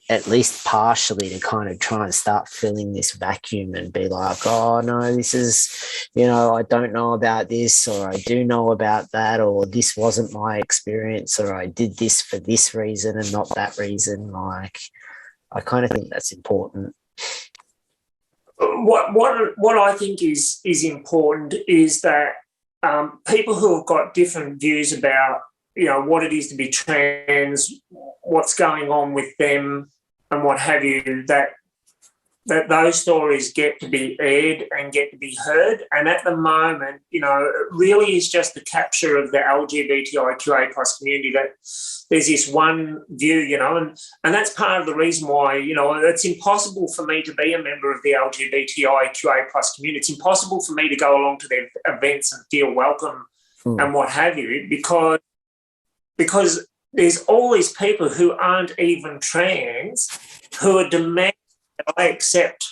at least partially, to kind of try and start filling this vacuum and be like, oh, no, this is, I don't know about this, or I do know about that, or this wasn't my experience, or I did this for this reason and not that reason. I kind of think that's important. What I think is important is that people who have got different views about, what it is to be trans, what's going on with them and what have you, that those stories get to be aired and get to be heard. And at the moment, it really is just the capture of the LGBTIQA plus community, that there's this one view, and that's part of the reason why, it's impossible for me to be a member of the LGBTIQA plus community. It's impossible for me to go along to their events and feel welcome and what have you, because there's all these people who aren't even trans who are demanding that I accept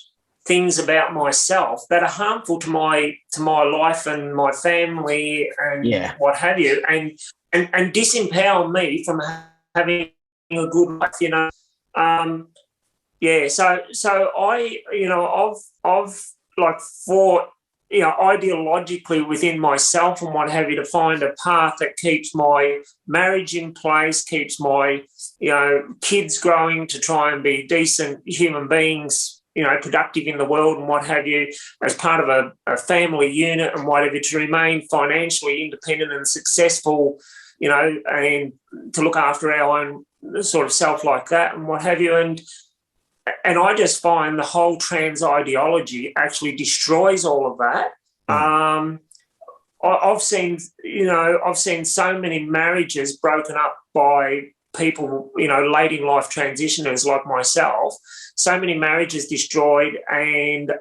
things about myself that are harmful to my life and my family and what have you, and disempower me from having a good life, So I've like fought, ideologically within myself and what have you, to find a path that keeps my marriage in place, keeps my, kids growing to try and be decent human beings, productive in the world and what have you, as part of a family unit and whatever, to remain financially independent and successful, and to look after our own sort of self like that and what have you. and I just find the whole trans ideology actually destroys all of that. I've seen so many marriages broken up by people, late in life transitioners like myself. So many marriages destroyed, and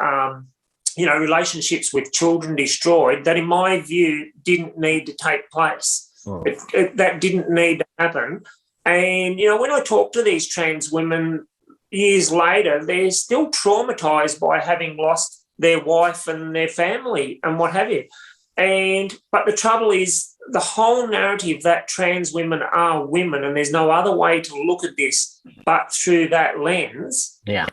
relationships with children destroyed, that in my view didn't need to take place. That didn't need to happen. And when I talk to these trans women years later, they're still traumatized by having lost their wife and their family and what have you. But the trouble is, the whole narrative that trans women are women, and there's no other way to look at this but through that lens. Yeah.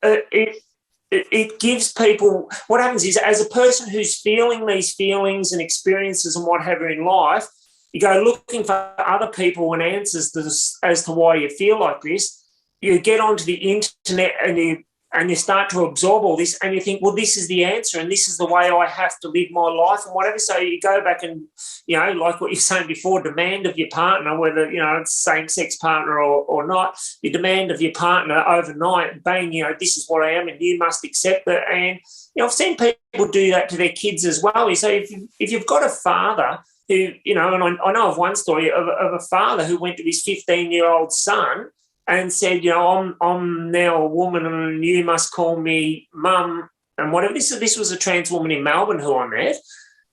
It gives people, what happens is, as a person who's feeling these feelings and experiences and what have you in life, you go looking for other people and answers as to why you feel like this. You get onto the internet and you start to absorb all this, and you think, well, this is the answer and this is the way I have to live my life and whatever. So you go back and, like what you're saying before, demand of your partner, whether, it's same-sex partner or not, you demand of your partner overnight, bang, this is what I am and you must accept it. And, I've seen people do that to their kids as well. So if you've got a father who, and I know of one story of a father who went to his 15-year-old son and said, I'm now a woman and you must call me mum and whatever. This was a trans woman in Melbourne who I met.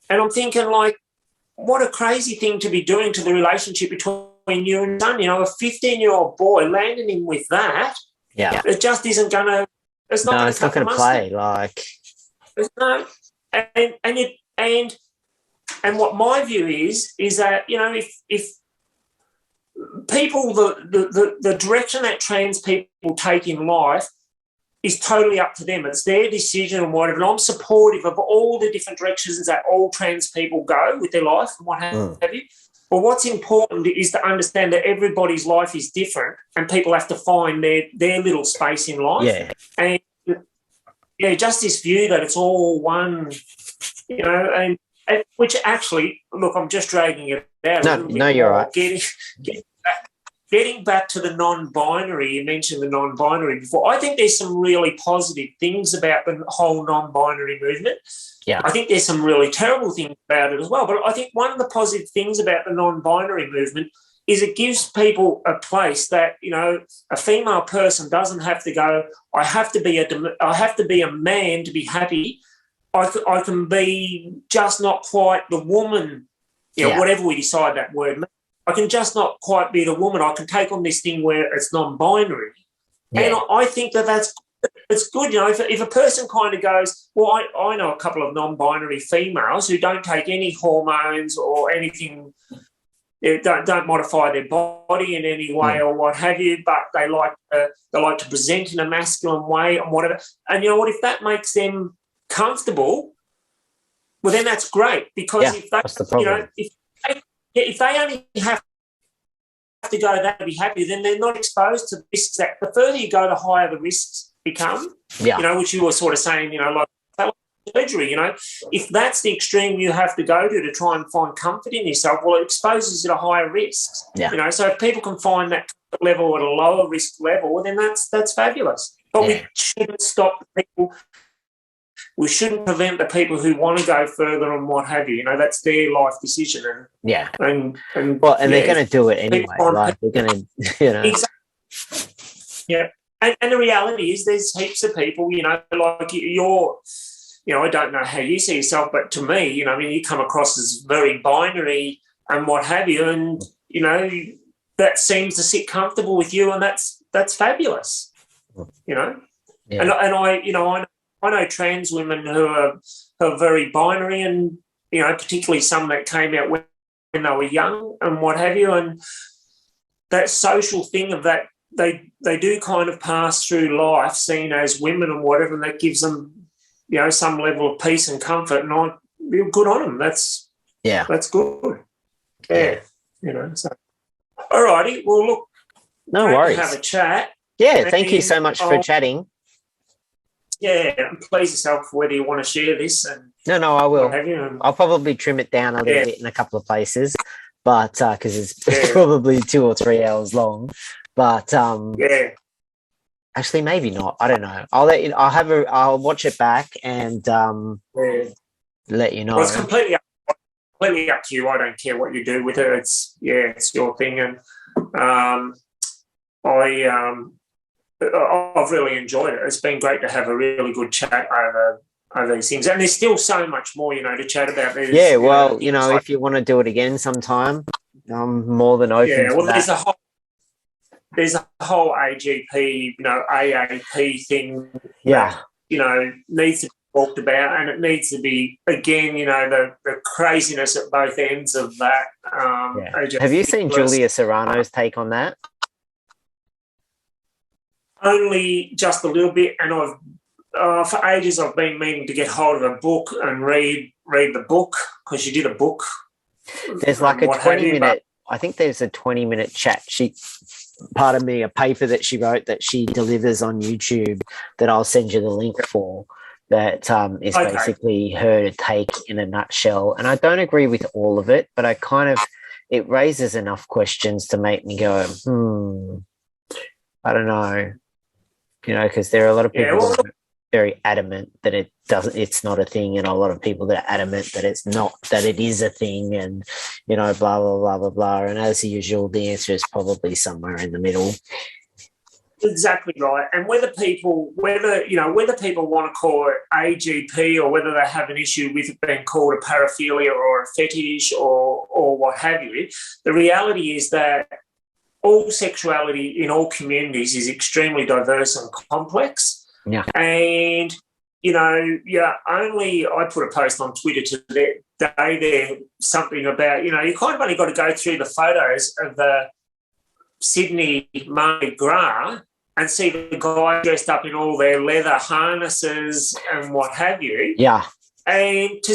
And I'm thinking, like, what a crazy thing to be doing to the relationship between you and son. A 15-year-old boy landing him with that. Yeah. It just isn't going to, it's not going to play. Like, no. And what my view is that, if people, the direction that trans people take in life is totally up to them. It's their decision and whatever. And I'm supportive of all the different directions that all trans people go with their life and what have you. But what's important is to understand that everybody's life is different and people have to find their little space in life. Yeah. And, just this view that it's all one, and which actually, look, I'm just dragging it out. No, you're right. Getting back to the non-binary, you mentioned the non-binary before. I think there's some really positive things about the whole non-binary movement. Yeah. I think there's some really terrible things about it as well. But I think one of the positive things about the non-binary movement is it gives people a place that, a female person doesn't have to go, I have to be a man to be happy. I can be just not quite the woman, whatever we decide that word means. I can just not quite be the woman. I can take on this thing where it's non-binary. Yeah. And I think it's good. If a person kind of goes, well, I know a couple of non-binary females who don't take any hormones or anything, don't modify their body in any way or what have you, but they like to present in a masculine way and whatever. And you know what? If that makes them comfortable, well, then that's great, because if they only have to go that to be happy, then they're not exposed to risks. That the further you go, the higher the risks become. Yeah. Which you were sort of saying, like surgery. If that's the extreme you have to go to try and find comfort in yourself, well, it exposes you to higher risks. Yeah. So if people can find that level at a lower risk level, well, then that's fabulous. But we shouldn't stop people. We shouldn't prevent the people who want to go further and what have you. That's their life decision. And they're going to do it anyway. Like, they're going to, Exactly. Yeah. And the reality is there's heaps of people, like you're, I don't know how you see yourself, but to me, you come across as very binary and what have you. And, that seems to sit comfortable with you, and that's fabulous, Yeah. And I know trans women who are very binary, and, particularly some that came out when they were young and what have you. And that social thing of that, they do kind of pass through life seen as women and whatever, and that gives them, some level of peace and comfort. And I feel good on them. That's good. Yeah. So. All righty. Well, look. No worries. Have a chat. Yeah. Thank you so much for chatting. Yeah, please yourself whether you want to share this. And no, I will. I'll probably trim it down a little bit in a couple of places, but because it's probably 2 or 3 hours long. But Actually, maybe not. I don't know. I'll let you. I'll watch it back and let you know. Well, it's completely up to you. I don't care what you do with it. It's your thing, and I've really enjoyed it. It's been great to have a really good chat over these things, and there's still so much more, to chat about. Yeah, well, if you want to do it again sometime, I'm more than open to that. There's a whole AGP, AAP thing that, needs to be talked about, and it needs to be, again, the craziness at both ends of that. Have you seen Julia Serrano's take on that? Only just a little bit, and for ages I've been meaning to get hold of a book and read the book, because she did a book. There's like a 20-minute, I think there's a 20-minute chat. A paper that she wrote that she delivers on YouTube that I'll send you the link for, that is basically her take in a nutshell. And I don't agree with all of it, but it raises enough questions to make me go, I don't know, because there are a lot of people that are very adamant that it's not a thing, and a lot of people that are adamant that it's not, that it is a thing, and blah blah blah blah blah. And as usual, the answer is probably somewhere in the middle. Exactly right. And whether people want to call it AGP, or whether they have an issue with it being called a paraphilia or a fetish or what have you, the reality is that all sexuality in all communities is extremely diverse and complex. Yeah. And, I put a post on Twitter today there, something about, you kind of only got to go through the photos of the Sydney Mardi Gras and see the guy dressed up in all their leather harnesses and what have you. Yeah. And to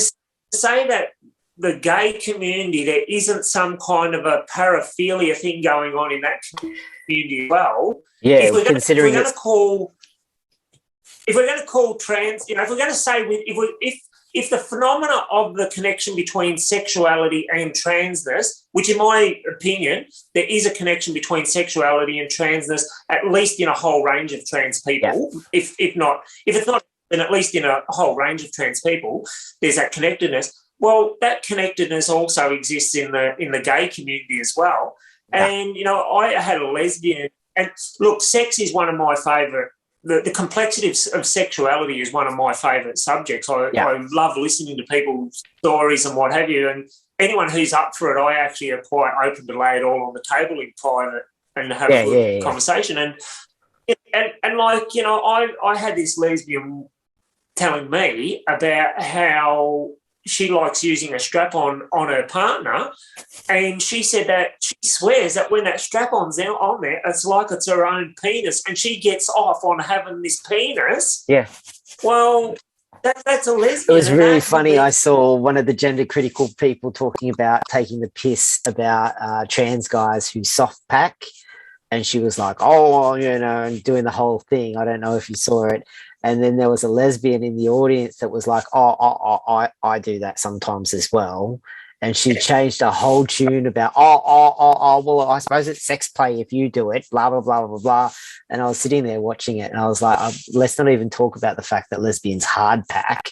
say that the gay community, there isn't some kind of a paraphilia thing going on in that community as well. Yeah, if we're going to call trans, if we're going to say if the phenomena of the connection between sexuality and transness, which in my opinion, there is a connection between sexuality and transness, at least in a whole range of trans people. Yeah. If it's not, then at least in a whole range of trans people, there's that connectedness. Well, that connectedness also exists in the gay community as well. Yeah. And, I had a lesbian, and look, sex is one of my favourite. The complexity of sexuality is one of my favourite subjects. I love listening to people's stories and what have you. And anyone who's up for it, I actually are quite open to lay it all on the table in private and have a good conversation. And I had this lesbian telling me about how she likes using a strap-on on her partner, and she said that she swears that when that strap-on's on there, it's like it's her own penis, and she gets off on having this penis. Yeah. Well, that's a lesbian. It was really funny. I saw one of the gender-critical people talking about taking the piss about trans guys who soft pack, and she was like, and doing the whole thing. I don't know if you saw it. And then there was a lesbian in the audience that was like, I do that sometimes as well. And she changed a whole tune about, well, I suppose it's sex play if you do it, blah, blah, blah, blah, blah. And I was sitting there watching it, and I was like, let's not even talk about the fact that lesbians hard pack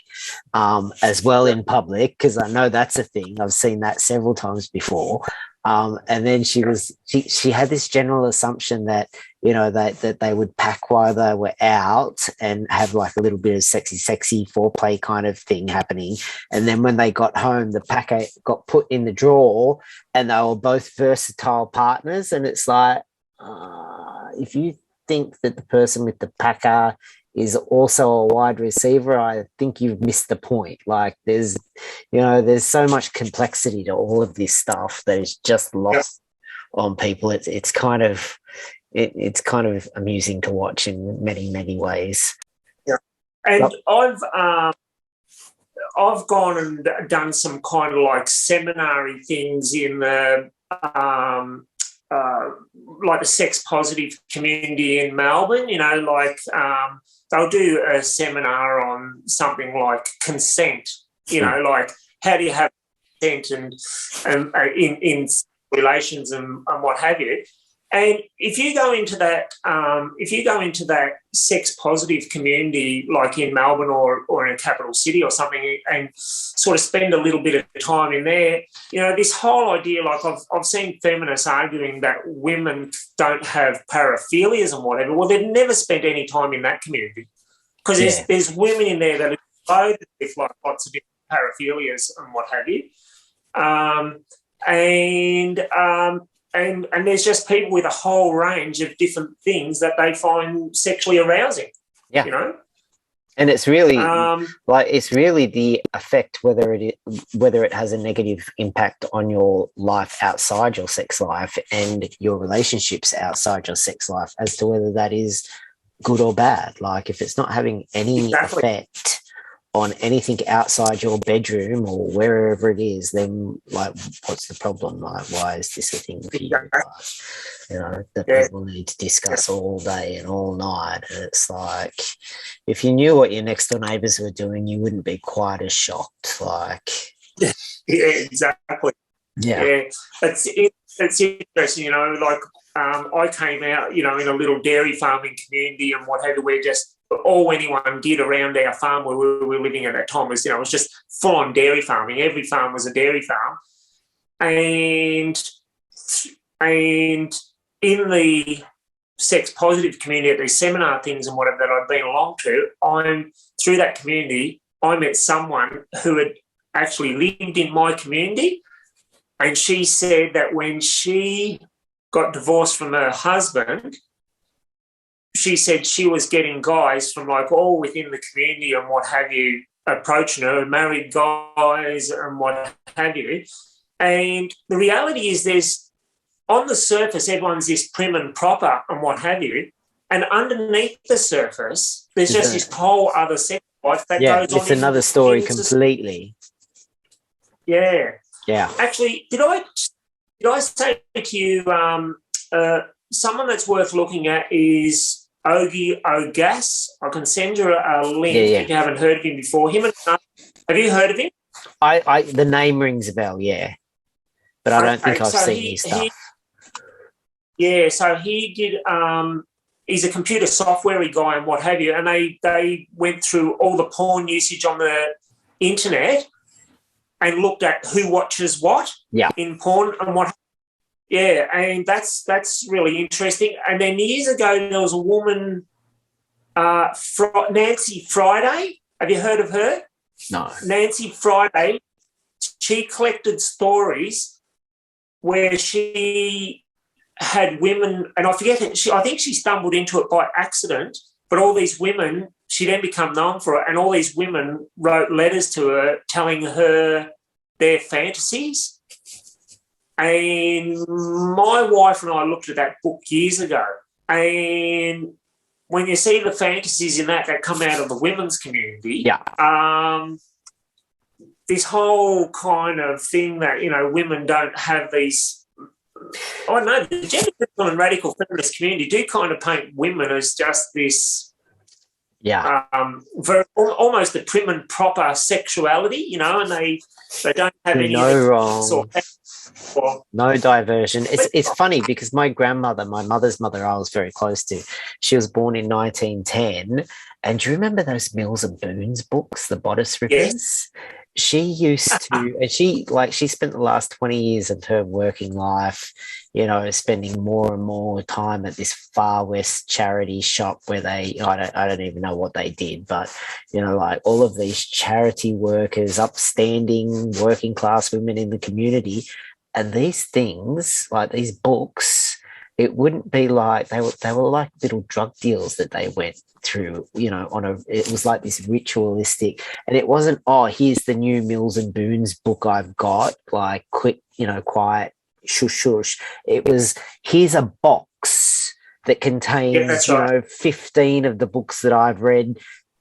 as well in public, because I know that's a thing. I've seen that several times before. And then she had this general assumption that, that they would pack while they were out and have like a little bit of sexy foreplay kind of thing happening. And then when they got home, the packer got put in the drawer, and they were both versatile partners. And it's like, if you think that the person with the packer is also a wide receiver, I think you've missed the point. Like there's so much complexity to all of this stuff that is just lost on people. It's kind of amusing to watch in many, many ways. Yeah. And I've gone and done some kind of like seminary things in the like the sex positive community in Melbourne, they'll do a seminar on something like consent, like how do you have consent and in relations and what have you. And if you go into that sex positive community, like in Melbourne or in a capital city or something, and sort of spend a little bit of time in there, this whole idea, like I've seen feminists arguing that women don't have paraphilias and whatever. Well, they've never spent any time in that community, because there's women in there that are loaded with like lots of different paraphilias and what have you. And there's just people with a whole range of different things that they find sexually arousing. Yeah. And it's really it's really the effect, whether it has a negative impact on your life outside your sex life and your relationships outside your sex life, as to whether that is good or bad. Like, if it's not having any effect on anything outside your bedroom or wherever it is, then like, what's the problem? Like, why is this a thing for you? Like, that people need to discuss all day and all night. And it's like, if you knew what your next door neighbours were doing, you wouldn't be quite as shocked. Like, yeah, exactly. Yeah. It's interesting, like I came out, in a little dairy farming community and what have you, where just all anyone did around our farm where we were living at that time was, it was just full-on dairy farming. Every farm was a dairy farm. And in the sex-positive community, at these seminar things and whatever that I'd been along to, through that community, I met someone who had actually lived in my community, and she said that when she got divorced from her husband, she said she was getting guys from like all within the community and what have you approaching her, married guys and what have you. And the reality is, there's, on the surface, everyone's this prim and proper and what have you. And underneath the surface, there's just this whole other sex life that goes on. It's another story completely. Yeah. Yeah. Actually, did I say to you, someone that's worth looking at is Ogie Ogas. I can send you a link if you haven't heard of him before. Have you heard of him? The name rings a bell, yeah. But I don't think I've seen his stuff. So he did, he's a computer software guy and what have you, and they went through all the porn usage on the internet and looked at who watches what in porn and what. Yeah, and that's really interesting. And then years ago, there was a woman, Nancy Friday. Have you heard of her? No. Nancy Friday, she collected stories where she had women, and I forget it. I think she stumbled into it by accident, but all these women, she then became known for it, and all these women wrote letters to her telling her their fantasies. And my wife and I looked at that book years ago, and when you see the fantasies in that come out of the women's community, this whole kind of thing that, women don't have these, I don't know, the gender critical and radical feminist community do kind of paint women as just this almost a prim and proper sexuality, and they don't have any no diversion. It's funny because my grandmother, my mother's mother, I was very close to, she was born in 1910, and do you remember those Mills and Boons books, the bodice rippers? Yes. She used to, and she spent the last 20 years of her working life, spending more and more time at this Far West charity shop where I don't even know what they did, but, like all of these charity workers, upstanding working class women in the community, and these things, like these books, it wouldn't be like, they were like little drug deals that they went through, it was like this ritualistic, and it wasn't, here's the new Mills and Boons book I've got, like quick, quiet, shush shush. It was, here's a box that contains 15 of the books that I've read.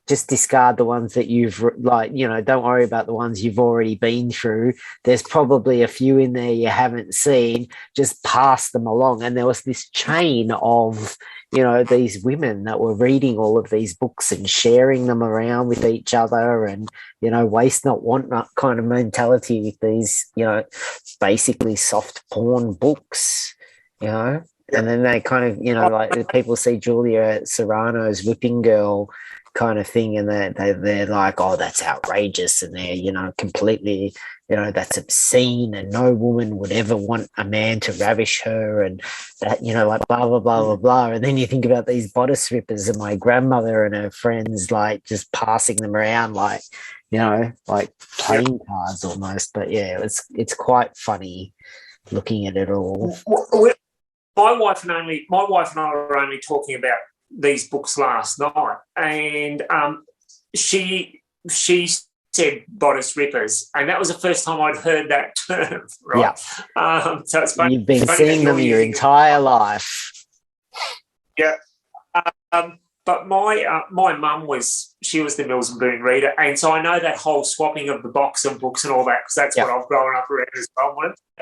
Just discard the ones that you've don't worry about the ones you've already been through. There's probably a few in there you haven't seen. Just pass them along. And there was this chain of, these women that were reading all of these books and sharing them around with each other, and, waste not, want not kind of mentality with these, basically soft porn books, And then they kind of, like people see Julia Serrano's whipping girl kind of thing, and they're like, oh, that's outrageous, and they're, completely, that's obscene, and no woman would ever want a man to ravish her, and that, like blah, blah, blah, blah, blah. And then you think about these bodice rippers and my grandmother and her friends, like just passing them around like, like playing cards almost. But yeah, it's quite funny looking at it all. My wife and I were only talking about these books last night, and she said bodice rippers, and that was the first time I'd heard that term. Right? Yeah. So it's funny. You've been seeing them your entire life. Yeah. But my mum was the Mills and Boon reader, and so I know that whole swapping of the box of books and all that, because that's what I've grown up around as well.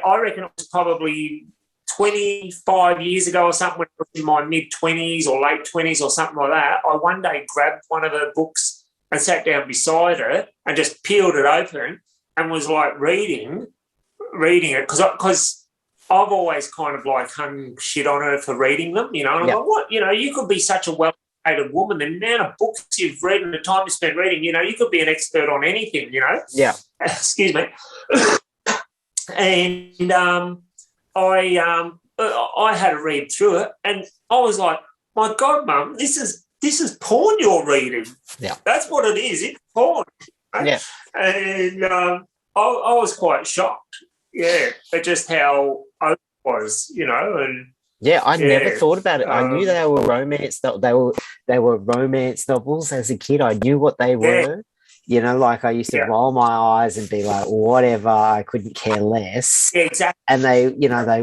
I reckon it was probably 25 years ago or something, when I was in my mid-20s or late 20s or something like that. I one day grabbed one of her books and sat down beside her and just peeled it open and was like reading it, because I've always kind of like hung shit on her for reading them, and I'm like, what, you could be such a well-educated woman, the amount of books you've read and the time you spent reading, you could be an expert on anything, Yeah. Excuse me. And I had to read through it, and I was like, my God, Mum, this is porn you're reading. Yeah. That's what it is. It's porn. Right? Yeah. And I was quite shocked, at just how open it was, and yeah, I never thought about it. I knew they were romance. They were romance novels as a kid. I knew what they were. Like I used to roll my eyes and be like, whatever. I couldn't care less. Yeah, exactly. And they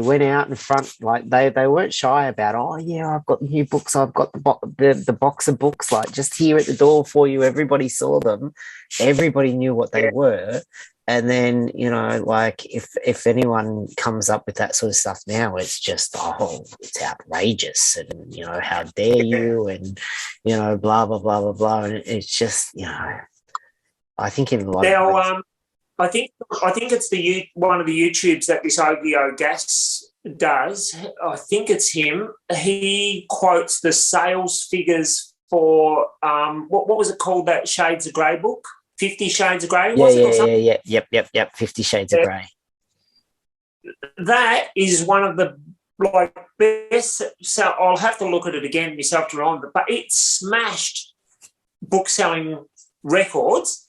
went out in front, like they weren't shy about. Oh yeah, I've got new books. I've got the box of books, like just here at the door for you. Everybody saw them. Everybody knew what they were. And then, like if anyone comes up with that sort of stuff now, it's just, it's outrageous. And, how dare you? And, blah, blah, blah, blah, blah. And it's just, I think in a lot of ways. I think it's one of the YouTubes that this Ogio Gas does. I think it's him. He quotes the sales figures for, what was it called, that Shades of Grey book? 50 Shades of Grey? Yep. 50 Shades of Grey. That is one of the best. So I'll have to look at it again myself to remember, but it smashed book selling records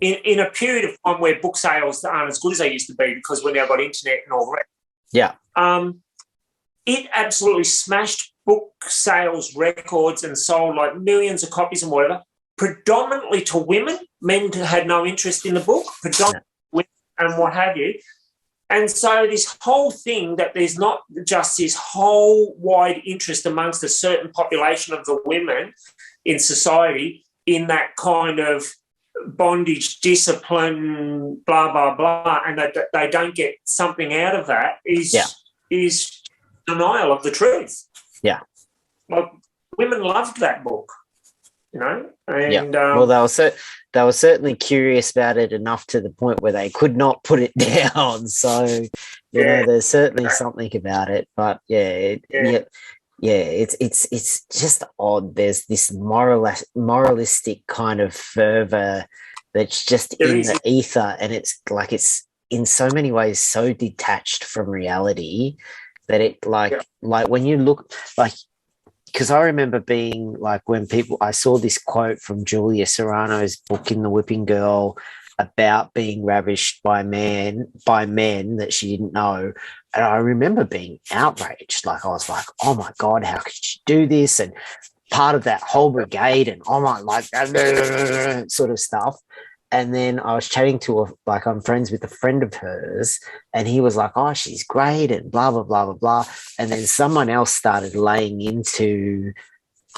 in a period of time where book sales aren't as good as they used to be, because we now got internet and all that. Yeah. It absolutely smashed book sales records and sold like millions of copies and whatever, predominantly to women. Men had no interest in the book, predominantly women and what have you. And so this whole thing that there's not just this whole wide interest amongst a certain population of the women in society in that kind of bondage, discipline, blah, blah, blah, and that they don't get something out of that is denial of the truth. Yeah. Like, women loved that book. And well, they were certainly curious about it enough to the point where they could not put it down. So, there's certainly something about it. But it's just odd. There's this moralistic kind of fervor that's just in the ether, and it's in so many ways so detached from reality that it like when you look like. Because I remember being like, I saw this quote from Julia Serrano's book in The Whipping Girl about being ravished by men that she didn't know. And I remember being outraged. Like, I was like, oh my God, how could she do this? And part of that whole brigade and sort of stuff. And then I was chatting to I'm friends with a friend of hers, and he was like, oh, she's great and blah, blah, blah, blah, blah. And then someone else started laying into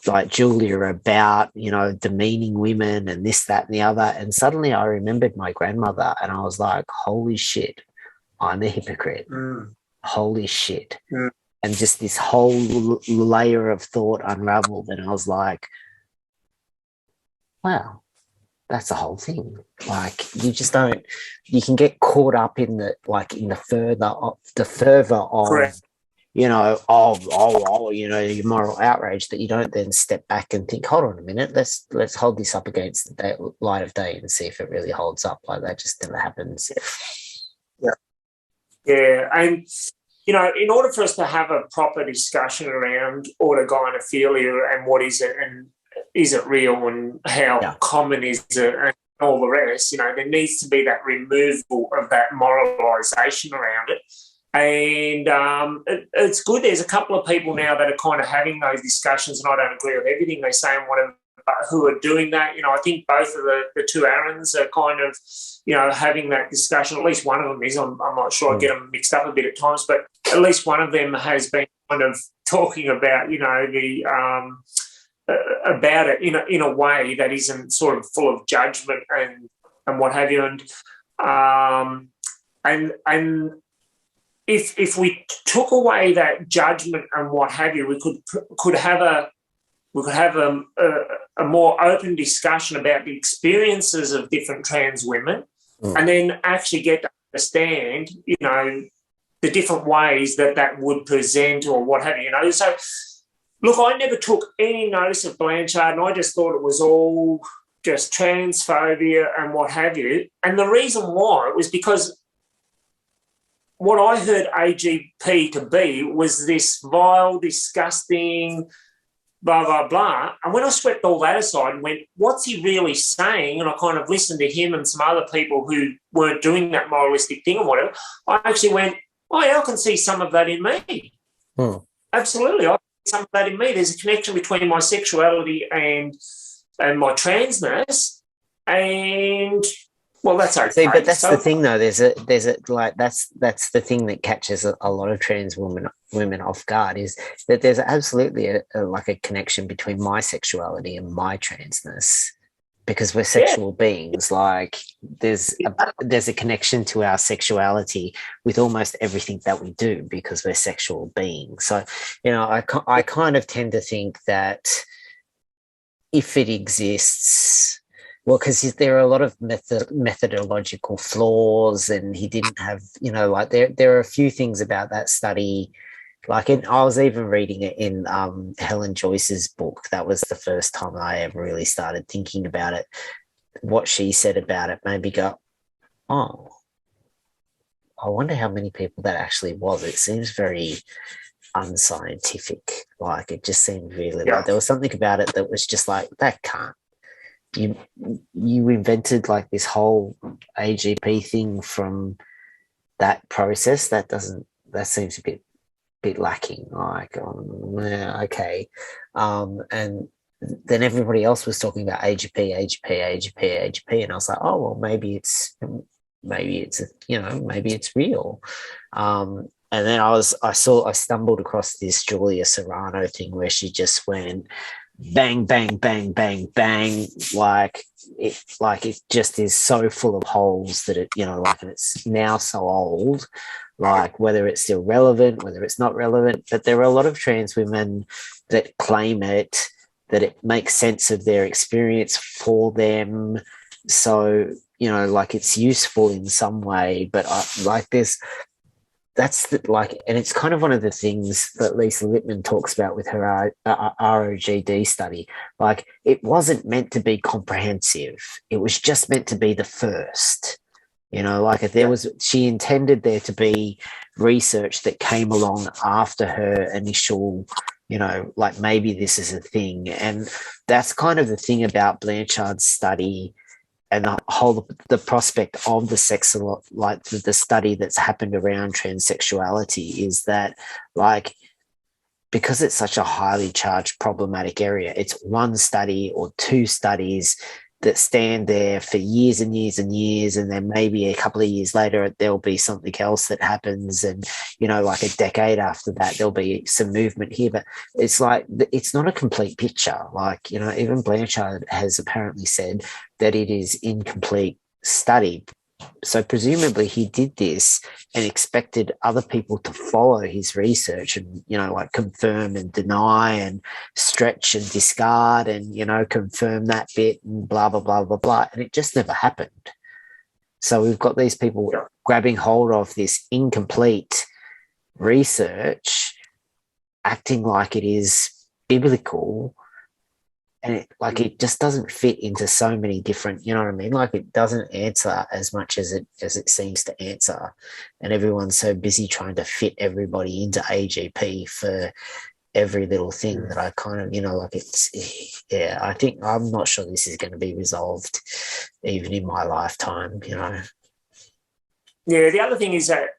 like Julia about, demeaning women and this, that, and the other. And suddenly I remembered my grandmother, and I was like, holy shit, I'm a hypocrite. Holy shit. And just this whole layer of thought unraveled. And I was like, wow. That's the whole thing. Like, you just don't. You can get caught up in the fervor of Correct. your moral outrage, that you don't then step back and think, hold on a minute, let's hold this up against the light of day and see if it really holds up. Like, that just never happens. Yeah, and in order for us to have a proper discussion around autogynephilia and what is it, and is it real, and how common is it, and all the rest, there needs to be that removal of that moralisation around it. And it's good. There's a couple of people now that are kind of having those discussions, and I don't agree with everything they say and whatever, but who are doing that. I think both of the two Aarons are kind of, having that discussion. At least one of them is. I'm not sure. I get them mixed up a bit at times, but at least one of them has been kind of talking about, about it in a way that isn't sort of full of judgment and what have you. And if we took away that judgment and what have you, we could have a more open discussion about the experiences of different trans women, and then actually get to understand, the different ways that would present or what have you. So, look, I never took any notice of Blanchard, and I just thought it was all just transphobia and what have you. And the reason why was because what I heard AGP to be was this vile, disgusting, blah, blah, blah. And when I swept all that aside and went, what's he really saying? And I kind of listened to him and some other people who weren't doing that moralistic thing or whatever, I actually went, oh, yeah, I can see some of that in me. Absolutely. I see some of that in me. There's a connection between my sexuality and my transness, and well, that's okay. See, but that's the thing, though. There's a like that's the thing that catches a lot of trans women off guard, is that there's absolutely a connection between my sexuality and my transness, because we're sexual beings. Like, there's a connection to our sexuality with almost everything that we do, because we're sexual beings. So, I kind of tend to think that if it exists, well, because there are a lot of methodological flaws, and he didn't have, there are a few things about that study. Like, I was even reading it in Helen Joyce's book. That was the first time I ever really started thinking about it. What she said about it made me go, oh, I wonder how many people that actually was. It seems very unscientific. Like, it just seemed really like there was something about it that was just like, that can't. You invented like this whole AGP thing from that process. That seems a bit lacking. Like, okay. And then everybody else was talking about AGP, and I was like, oh, well, maybe it's real. And then I stumbled across this Julia Serrano thing where she just went bang, bang, bang, bang, bang, like it just is so full of holes that it, and it's now so old, like whether it's still relevant, whether it's not relevant. But there are a lot of trans women that claim that it makes sense of their experience for them. So, like, it's useful in some way, but and it's kind of one of the things that Lisa Lippman talks about with her ROGD study. Like, it wasn't meant to be comprehensive. It was just meant to be the first. She intended there to be research that came along after her initial, like, maybe this is a thing. And that's kind of the thing about Blanchard's study and the prospect of the the study that's happened around transsexuality, is that, like, because it's such a highly charged problematic area, it's one study or two studies that stand there for years and years and years, and then maybe a couple of years later there'll be something else that happens, and like a decade after that there'll be some movement here. But it's like, it's not a complete picture. Like, even Blanchard has apparently said that it is incomplete study. So presumably he did this and expected other people to follow his research and, like, confirm and deny and stretch and discard and, confirm that bit and blah, blah, blah, blah, blah. And it just never happened. So we've got these people grabbing hold of this incomplete research acting like it is biblical, and it just doesn't fit into so many different, you know what I mean? Like, it doesn't answer as much as it seems to answer, and everyone's so busy trying to fit everybody into AGP for every little thing that I kind of, I think I'm not sure this is going to be resolved even in my lifetime, Yeah, the other thing is that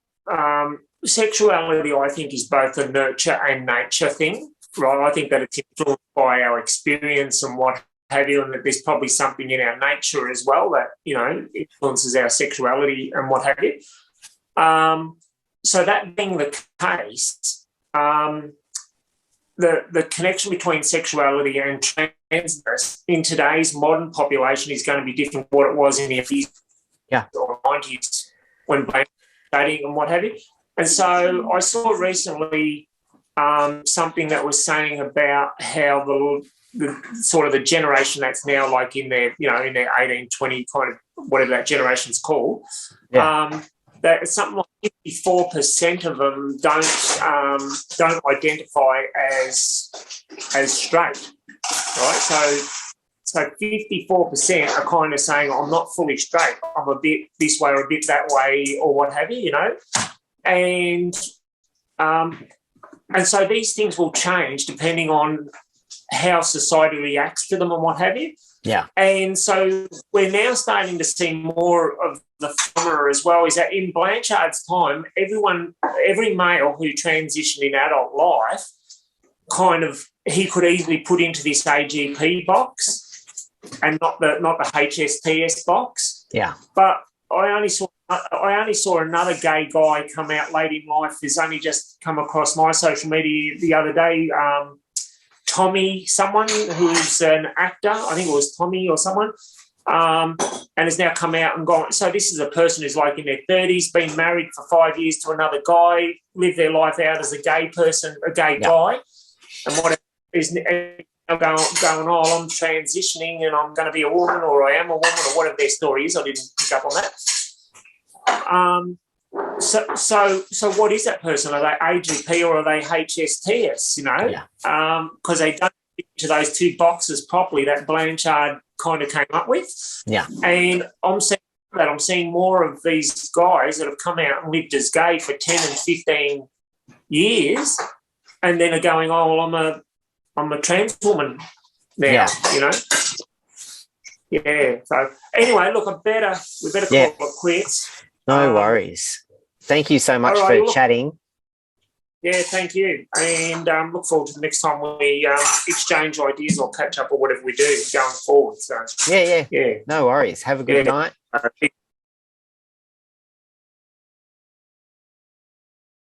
sexuality, I think, is both a nurture and nature thing, right? I think that it's influenced by our experience and what have you, and that there's probably something in our nature as well that, influences our sexuality and what have you. So that being the case, the connection between sexuality and transness in today's modern population is going to be different from what it was in the 80s or 90s when dating and what have you. And so I saw recently something that was saying about how the sort of the generation that's now like in their 18, 20 kind of whatever that generation's called, that something like 54% of them don't identify as straight, right? So 54% are kind of saying, I'm not fully straight. I'm a bit this way or a bit that way or what have you, And so these things will change depending on how society reacts to them and what have you. Yeah. And so we're now starting to see more of the phenomena as well, is that in Blanchard's time, every male who transitioned in adult life, kind of, he could easily put into this AGP box and not the HSTS box. Yeah. But I only saw another gay guy come out late in life who's only just come across my social media the other day, Tommy, someone who's an actor, I think it was Tommy or someone, and has now come out and gone. So this is a person who's like in their 30s, been married for 5 years to another guy, lived their life out as a gay person, a gay guy, and what is now going, I'm transitioning and I'm going to be a woman, or I am a woman, or whatever their story is. I didn't pick up on that. So what is that person? Are they AGP or are they HSTS, Because they don't fit into those two boxes properly that Blanchard kind of came up with. Yeah. And I'm seeing more of these guys that have come out and lived as gay for 10 and 15 years and then are going, I'm a trans woman now, Yeah. So anyway, look, we better call it quits. No worries. Thank you so much for chatting. Yeah, thank you. And look forward to the next time we exchange ideas or catch up or whatever we do going forward. So Yeah. No worries. Have a good night.